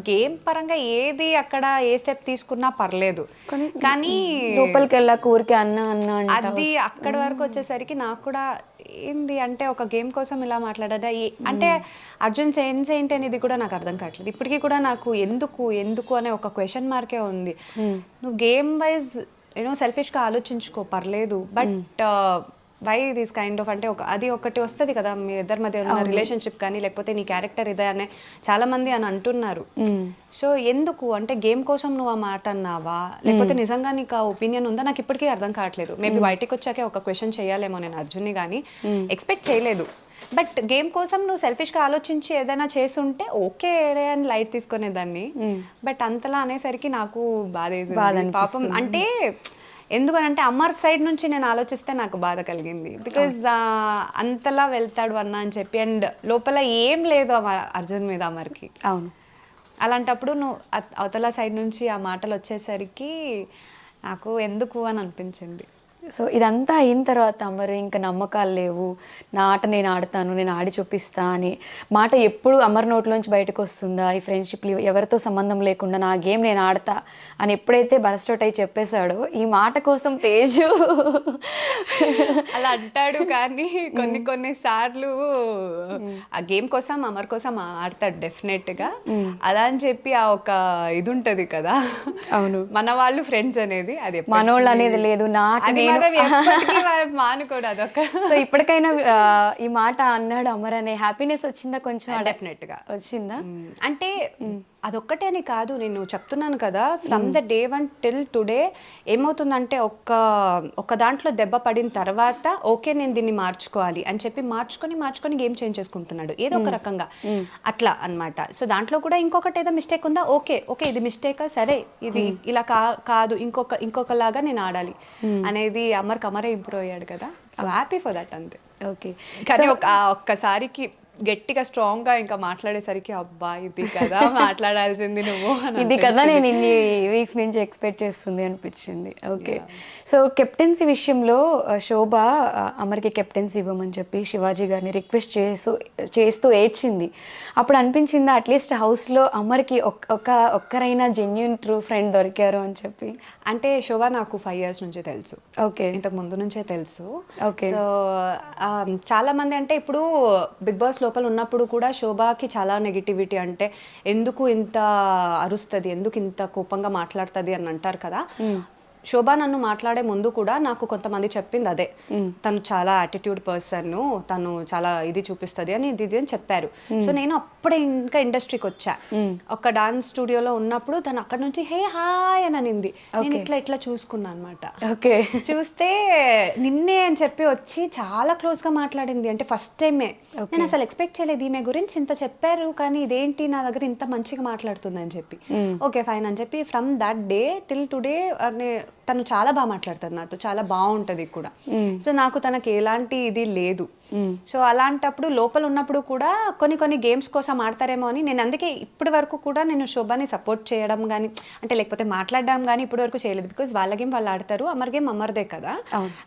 గేమ్ పరంగా ఏది అక్కడ ఏ స్టెప్ తీసుకున్నా పర్లేదు, కానీ లోపలికి వెళ్ళాక ఊరికే అన్న అది అక్కడి వరకు వచ్చేసరికి నాకు కూడా ఏంది అంటే ఒక గేమ్ కోసం ఇలా మాట్లాడా అంటే అర్జున్ సెన్స్ ఏంటి అనేది కూడా నాకు అర్థం కావట్లేదు. ఇప్పటికీ కూడా నాకు ఎందుకు అనే ఒక క్వశ్చన్ మార్కే ఉంది. నువ్వు గేమ్ వైజ్ సెల్ఫిష్గా ఆలోచించుకో పర్లేదు, but why this kind of అంటే అది ఒకటి వస్తుంది కదా మీ ఇద్దరి మధ్య ఉన్న రిలేషన్షిప్ కానీ, లేకపోతే నీ క్యారెక్టర్ ఇదే అనే చాలా మంది అని అంటున్నారు. సో ఎందుకు అంటే గేమ్ కోసం నువ్వు ఆ మాట అన్నావా, లేకపోతే నిజంగా నీకు ఆ ఒపీనియన్ ఉందా, నాకు ఇప్పటికీ అర్థం కావట్లేదు. మేబీ బయటకు వచ్చాకే ఒక క్వశ్చన్ చేయాలేమో నేను అర్జున్ని, కానీ ఎక్స్పెక్ట్ చేయలేదు. బట్ గేమ్ కోసం నువ్వు సెల్ఫిష్గా ఆలోచించి ఏదైనా చేసుంటే ఓకే అని లైట్ తీసుకునేదాన్ని. బట్ అంతలా అనేసరికి నాకు బాధ పాపం. అంటే ఎందుకనంటే అమర్ సైడ్ నుంచి నేను ఆలోచిస్తే నాకు బాధ కలిగింది. బికాజ్ అంతలా వెళ్తాడు అన్న అని చెప్పి, అండ్ లోపల ఏం లేదు అర్జున్ మీద అమర్కి. అవును, అలాంటప్పుడు నువ్వు అవతల సైడ్ నుంచి ఆ మాటలు వచ్చేసరికి నాకు ఎందుకు అని అనిపించింది. సో ఇదంతా అయిన తర్వాత అమర్ ఇంకా నమ్మకాలు లేవు, నా ఆట నేను ఆడతాను, నేను ఆడి చూపిస్తా అని మాట ఎప్పుడు అమర్ నోట్లోంచి బయటకు వస్తుందా? ఈ ఫ్రెండ్షిప్ ఎవరితో సంబంధం లేకుండా నా గేమ్ నేను ఆడతా అని ఎప్పుడైతే బస్టౌట్ అయి చెప్పేశాడో, ఈ మాట కోసం తేజు అలా అంటాడు. కానీ కొన్ని సార్లు ఆ గేమ్ కోసం అమర్ కోసం ఆడతాడు డెఫినెట్గా. అలా అని చెప్పి ఆ ఒక ఇది ఉంటది కదా, అవును మన వాళ్ళు ఫ్రెండ్స్ అనేది, అది మనోళ్ళు అనేది లేదు, నా మానుకోడు అదొక. సో ఇప్పటికైనా ఈ మాట అన్నాడు అమర్ అనే హ్యాపీనెస్ వచ్చిందా కొంచెం? డెఫినెట్ గా వచ్చిందా? అంటే అదొక్కటే అని కాదు, నేను చెప్తున్నాను కదా, from the day 1 till today ఏమవుతుందంటే ఒక్క దాంట్లో దెబ్బ పడిన తర్వాత ఓకే నేను దీన్ని మార్చుకోవాలి అని చెప్పి మార్చుకొని గేమ్ చేంజ్ చేసుకుంటున్నాడు ఏదో ఒక రకంగా, అట్లా అన్నమాట. సో దాంట్లో కూడా ఇంకొకటి ఏదో మిస్టేక్ ఉందా, ఓకే ఇది మిస్టేకా, సరే ఇది ఇలా కాదు ఇంకొకలాగా నేను ఆడాలి అనేది అమరే ఇంప్రూవ్ అయ్యాడు కదా. సో హ్యాపీ ఫర్ దట్ అంతే. ఓకే, కానీ ఒక్కసారికి గట్టిగా స్ట్రాంగ్ గా ఇంకా మాట్లాడేసరికి అబ్బా ఇది కదా మాట్లాడాల్సింది నువ్వు ఇది కదా నేను ఇన్ని వీక్స్ నుంచి ఎక్స్పెక్ట్ చేస్తుంది అనిపించింది. ఓకే, సో కెప్టెన్సీ విషయంలో శోభ అమర్కి కెప్టెన్సీ ఇవ్వమని చెప్పి శివాజీ గారిని రిక్వెస్ట్ చేస్తూ ఏడ్చింది. అప్పుడు అనిపించిందా అట్లీస్ట్ హౌస్లో అమర్కి ఒక్కరైనా జెన్యూన్ ట్రూ ఫ్రెండ్ దొరికారు అని చెప్పి? అంటే శోభ నాకు 5 years నుంచి తెలుసు. ఓకే, ఇంతకు ముందు నుంచే తెలుసు. ఓకే, సో చాలా మంది అంటే ఇప్పుడు బిగ్ బాస్ లోపల ఉన్నప్పుడు కూడా శోభకి చాలా నెగిటివిటీ, అంటే ఎందుకు ఇంత అరుస్తుంది, ఎందుకు ఇంత కోపంగా మాట్లాడుతుంది అని అంటారు కదా. శోభ నన్ను మాట్లాడే ముందు కూడా నాకు కొంతమంది చెప్పింది అదే, తను చాలా యాటిట్యూడ్ పర్సన్, తను చాలా ఇది చూపిస్తుంది అని ఇది అని చెప్పారు. సో నేను అప్పుడే ఇంకా ఇండస్ట్రీకి వచ్చా. ఒక డాన్స్ స్టూడియోలో ఉన్నప్పుడు తను అక్కడ నుంచి హే హాయ్ అని అనింది. నేను ఇట్లా చూసుకున్నా అనమాట. ఓకే, చూస్తే నిన్నే అని చెప్పి వచ్చి చాలా క్లోజ్ గా మాట్లాడింది. అంటే ఫస్ట్ టైమే నేను అసలు ఎక్స్పెక్ట్ చేయలేదు ఈమె గురించి ఇంత చెప్పారు, కానీ ఇదేంటి నా దగ్గర ఇంత మంచిగా మాట్లాడుతుంది అని చెప్పి. ఓకే ఫైన్ అని చెప్పి from that day till today తను చాలా బాగా మాట్లాడుతుంది నాతో, చాలా బాగుంటది కూడా. సో నాకు తనకి ఎలాంటి ఇది లేదు. సో అలాంటప్పుడు లోపల ఉన్నప్పుడు కూడా కొన్ని గేమ్స్ కోసం ఆడతారేమో అని నేను అందుకే ఇప్పటి వరకు కూడా నేను శోభని సపోర్ట్ చేయడం కానీ అంటే లేకపోతే మాట్లాడడం కానీ ఇప్పటి వరకు చేయలేదు. బికాజ్ వాళ్ళ గేమ్ వాళ్ళు ఆడతారు, అమర్ గేమ్ అమర్దే కదా.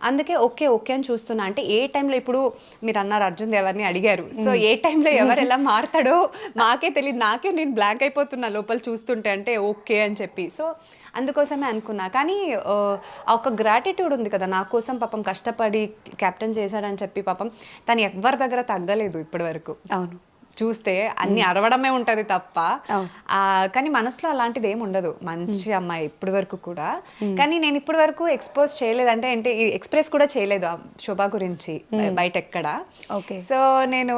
అందుకే ఓకే అని చూస్తున్నా. అంటే ఏ టైంలో ఇప్పుడు మీరు అన్నారు అర్జున్ ఎవరిని అడిగారు, సో ఏ టైంలో ఎవరు ఎలా మారుతాడో మాకే తెలియదు. నేను బ్లాంక్ అయిపోతున్నా లోపల చూస్తుంటే, అంటే ఓకే అని చెప్పి. సో అందుకోసమే అనుకున్నా. కానీ ఒక గ్రాటిట్యూడ్ ఉంది కదా నా కోసం, పాపం కష్టపడి కెప్టెన్ చేశాడని చెప్పి పాపం తను ఎవరి దగ్గర తగ్గలేదు ఇప్పటి వరకు. అవును, చూస్తే అన్ని అరవడమే ఉంటది తప్ప, కానీ మనసులో అలాంటిది ఏమి ఉండదు. మంచి అమ్మాయి ఇప్పటి వరకు కూడా. కానీ నేను ఇప్పటి వరకు ఎక్స్పోజ్ చేయలేదు, అంటే ఎక్స్ప్రెస్ కూడా చేయలేదు శోభ గురించి బయట ఎక్కడ. సో నేను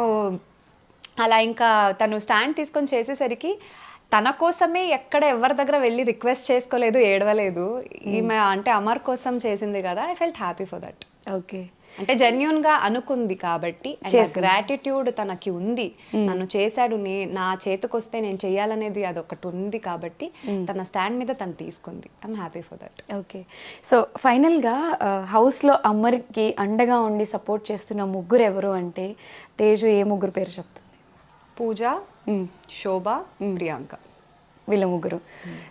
అలా ఇంకా తను స్టాండ్ తీసుకొని చేసేసరికి తన కోసమే ఎక్కడ ఎవరి దగ్గర వెళ్ళి రిక్వెస్ట్ చేసుకోలేదు, ఏడవలేదు. ఈమె అంటే అమర్ కోసం చేసింది కదా, I felt happy for that. Okay, అంటే జెన్యూన్ గా అనుకుంది కాబట్టి, గ్రాటిట్యూడ్ తనకి ఉంది. నన్ను చేశాడు, నా చేతికొస్తే నేను చెయ్యాలనేది అదొకటి ఉంది కాబట్టి తన స్టాండ్ మీద తను తీసుకుంది. I'm happy for that. Okay, so ఫైనల్గా హౌస్లో అమర్కి అండగా ఉండి సపోర్ట్ చేస్తున్న ముగ్గురు ఎవరు అంటే తేజు ఏ ముగ్గురు పేరు చెప్తుంది? పూజ, శోభ, ప్రియాంక, వీళ్ళ ముగ్గురు.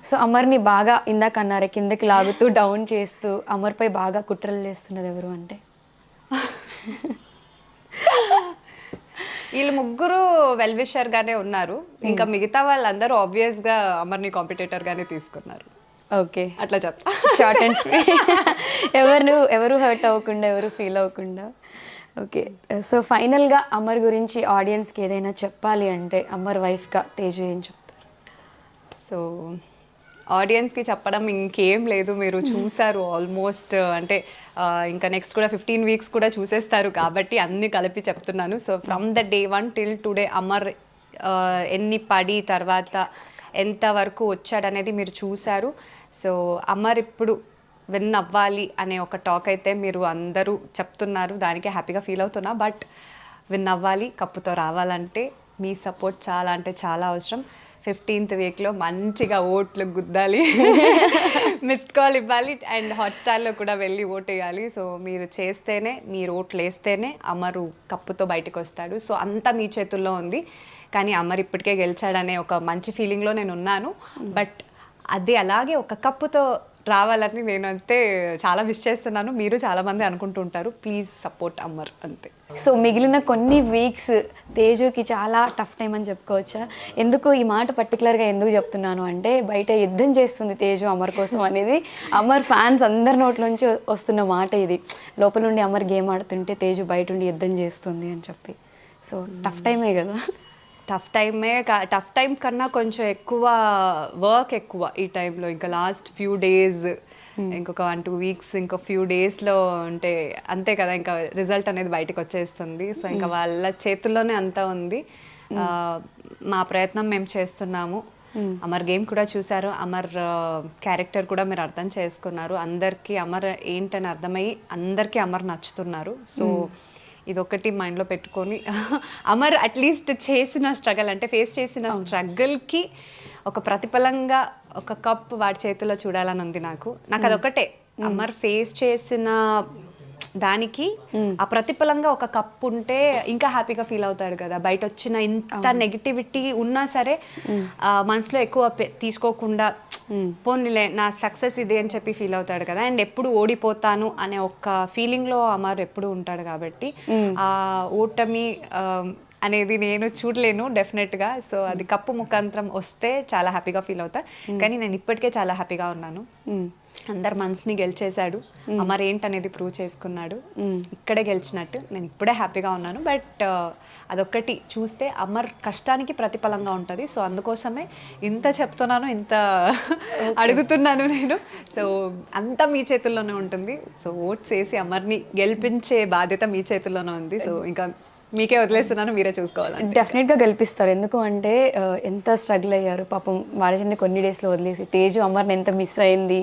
సో అమర్ని బాగా ఇందాక అన్నారే కిందకి లాగుతూ డౌన్ చేస్తూ అమర్పై బాగా కుట్రలు చేస్తున్నది ఎవరు అంటే? వీళ్ళు ముగ్గురు వెల్ విషర్ గానే ఉన్నారు. ఇంకా మిగతా వాళ్ళందరూ ఆబ్వియస్ గా అమర్ని కాంపిటేటర్ గానే తీసుకున్నారు. ఓకే, అట్లా చెప్తా, షార్ట్ అండ్ ఎవరు హర్ట్ అవ్వకుండా, ఎవరు ఫీల్ అవ్వకుండా. ఓకే, సో ఫైనల్గా అమర్ గురించి ఆడియన్స్కి ఏదైనా చెప్పాలి అంటే అమర్ వైఫ్గా తేజు ఏం చెప్తారు? సో ఆడియన్స్కి చెప్పడం ఇంకేం లేదు, మీరు చూసారు ఆల్మోస్ట్. అంటే ఇంకా నెక్స్ట్ కూడా 15 weeks కూడా చూసేస్తారు కాబట్టి అన్నీ కలిపి చెప్తున్నాను. So from the day 1 till today Amar ఎన్ని పడి తర్వాత ఎంత వరకు వచ్చాడనేది మీరు చూసారు. సో అమర్ ఇప్పుడు విన్ అవ్వాలి అనే ఒక టాక్ అయితే మీరు అందరూ చెప్తున్నారు, దానికి హ్యాపీగా ఫీల్ అవుతున్నా. బట్ విన్ అవ్వాలి, కప్పుతో రావాలంటే మీ సపోర్ట్ చాలా అంటే చాలా అవసరం. 15th weekలో మంచిగా ఓట్లు గుద్దాలి, మిస్డ్ కాల్ ఇవ్వాలి, అండ్ హాట్స్టార్లో కూడా వెళ్ళి ఓట్ వేయాలి. సో మీరు చేస్తేనే, మీరు ఓట్లు వేస్తేనే అమరు కప్పుతో బయటకు వస్తాడు. సో అంతా మీ చేతుల్లో ఉంది. కానీ అమర్ ఇప్పటికే గెలిచాడనే ఒక మంచి ఫీలింగ్లో నేను ఉన్నాను. బట్ అది అలాగే ఒక కప్పుతో రావాలని నేనంతే చాలా విష్ చేస్తున్నాను. మీరు చాలామంది అనుకుంటుంటారు, ప్లీజ్ సపోర్ట్ అమర్ అంతే. సో మిగిలిన కొన్ని వీక్స్ తేజుకి చాలా టఫ్ టైం అని చెప్పుకోవచ్చా? ఎందుకు ఈ మాట పర్టికులర్గా ఎందుకు చెప్తున్నాను అంటే బయట యుద్ధం చేస్తుంది తేజు అమర్ కోసం అనేది అమర్ ఫ్యాన్స్ అందరి నోట్లోంచి వస్తున్న మాట ఇది. లోపల నుండి అమర్ గేమ్ ఆడుతుంటే తేజు బయట ఉండి యుద్ధం చేస్తుంది అని చెప్పి. సో టఫ్ టైమే కదా? టఫ్ టైం కన్నా కొంచెం ఎక్కువ వర్క్ ఎక్కువ ఈ టైంలో. ఇంకా లాస్ట్ ఫ్యూ డేస్, ఇంకొక 1-2 weeks, ఇంకో ఫ్యూ డేస్లో ఉంటే అంతే కదా, ఇంకా రిజల్ట్ అనేది బయటకు వచ్చేస్తుంది. సో ఇంకా వాళ్ళ చేతుల్లోనే అంతా ఉంది. మా ప్రయత్నం మేము చేస్తున్నాము. అమర్ గేమ్ కూడా చూసారు, అమర్ క్యారెక్టర్ కూడా మీరు అర్థం చేసుకున్నారు, అందరికీ అమర్ ఏంటని అర్థమయ్యి అందరికీ అమర్ నచ్చుతున్నారు. సో ఇదొకటి మైండ్లో పెట్టుకొని అమర్ అట్లీస్ట్ చేసిన స్ట్రగల్ అంటే ఫేస్ చేసిన స్ట్రగల్కి ఒక ప్రతిఫలంగా ఒక కప్ వాడి చేతిలో చూడాలని ఉంది నాకు అదొకటే. అమర్ ఫేస్ చేసిన దానికి ఆ ప్రతిఫలంగా ఒక కప్ ఉంటే ఇంకా హ్యాపీగా ఫీల్ అవుతాడు కదా. బయట వచ్చిన ఇంత నెగిటివిటీ ఉన్నా సరే మనసులో ఎక్కువ తీసుకోకుండా పోనీలే నా సక్సెస్ ఇది అని చెప్పి ఫీల్ అవుతాడు కదా. అండ్ ఎప్పుడు ఓడిపోతాను అనే ఒక ఫీలింగ్లో అమర్ ఎప్పుడు ఉంటాడు కాబట్టి ఆ ఓటమి అనేది నేను చూడలేను డెఫినెట్గా. సో అది కప్పు ముఖాంతరం వస్తే చాలా హ్యాపీగా ఫీల్ అవుతా. కానీ నేను ఇప్పటికే చాలా హ్యాపీగా ఉన్నాను. అందరు మనసుని గెలిచేశాడు, అమర్ ఏంటనేది ప్రూవ్ చేసుకున్నాడు, ఇక్కడే గెలిచినట్టు. నేను ఇప్పుడే హ్యాపీగా ఉన్నాను. బట్ అదొక్కటి చూస్తే అమర్ కష్టానికి ప్రతిఫలంగా ఉంటుంది. సో అందుకోసమే ఇంత చెప్తున్నాను, ఇంత అడుగుతున్నాను నేను. సో అంతా మీ చేతుల్లోనే ఉంటుంది. సో ఓట్స్ వేసి అమర్ని గెలిపించే బాధ్యత మీ చేతుల్లోనే ఉంది. సో ఇంకా మీకే వదిలేస్తున్నాను, మీరే చూసుకోవాలి. డెఫినెట్గా గెలిపిస్తారు. ఎందుకు అంటే ఎంత స్ట్రగుల్ అయ్యారు పాపం. వారజన్ని కొన్ని డేస్లో వదిలేసి తేజు అమర్ని ఎంత మిస్ అయింది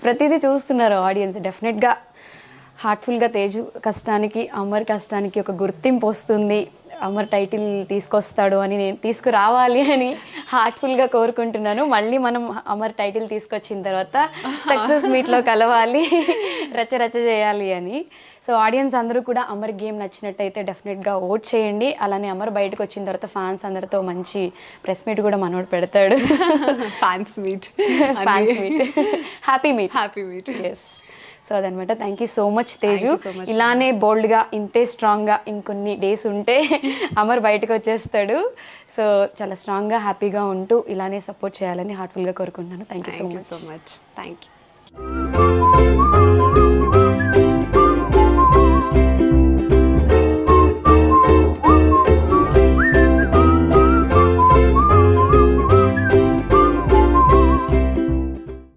ప్రతిదీ చూస్తున్నారు ఆడియన్స్. డెఫినెట్గా హార్ట్ఫుల్గా తేజు కష్టానికి అమర్ కష్టానికి ఒక గుర్తింపు వస్తుంది, అమర్ టైటిల్ తీసుకొస్తాడు అని, నేను తీసుకురావాలి అని హార్ట్ఫుల్గా కోరుకుంటున్నాను. మళ్ళీ మనం అమర్ టైటిల్ తీసుకొచ్చిన తర్వాత సక్సెస్ మీట్లో కలవాలి, రచ్చ చేయాలి అని. సో ఆడియన్స్ అందరూ కూడా అమర్ గేమ్ నచ్చినట్టయితే డెఫినెట్గా ఓట్ చేయండి. అలానే అమర్ బయటకు వచ్చిన తర్వాత ఫ్యాన్స్ అందరితో మంచి ప్రెస్ మీట్ కూడా మనోడు పెడతాడు. Fans meet happy meet. Yes. So అదనమాట. Thank you so much Teju. ఇలానే బోల్డ్గా ఇంతే స్ట్రాంగ్గా ఇంకొన్ని డేస్ ఉంటే అమర్ బయటకు వచ్చేస్తాడు. సో చాలా స్ట్రాంగ్గా హ్యాపీగా ఉంటూ ఇలానే సపోర్ట్ చేయాలని హార్ట్ఫుల్గా కోరుకుంటున్నాను. Thank you so much. Thank you.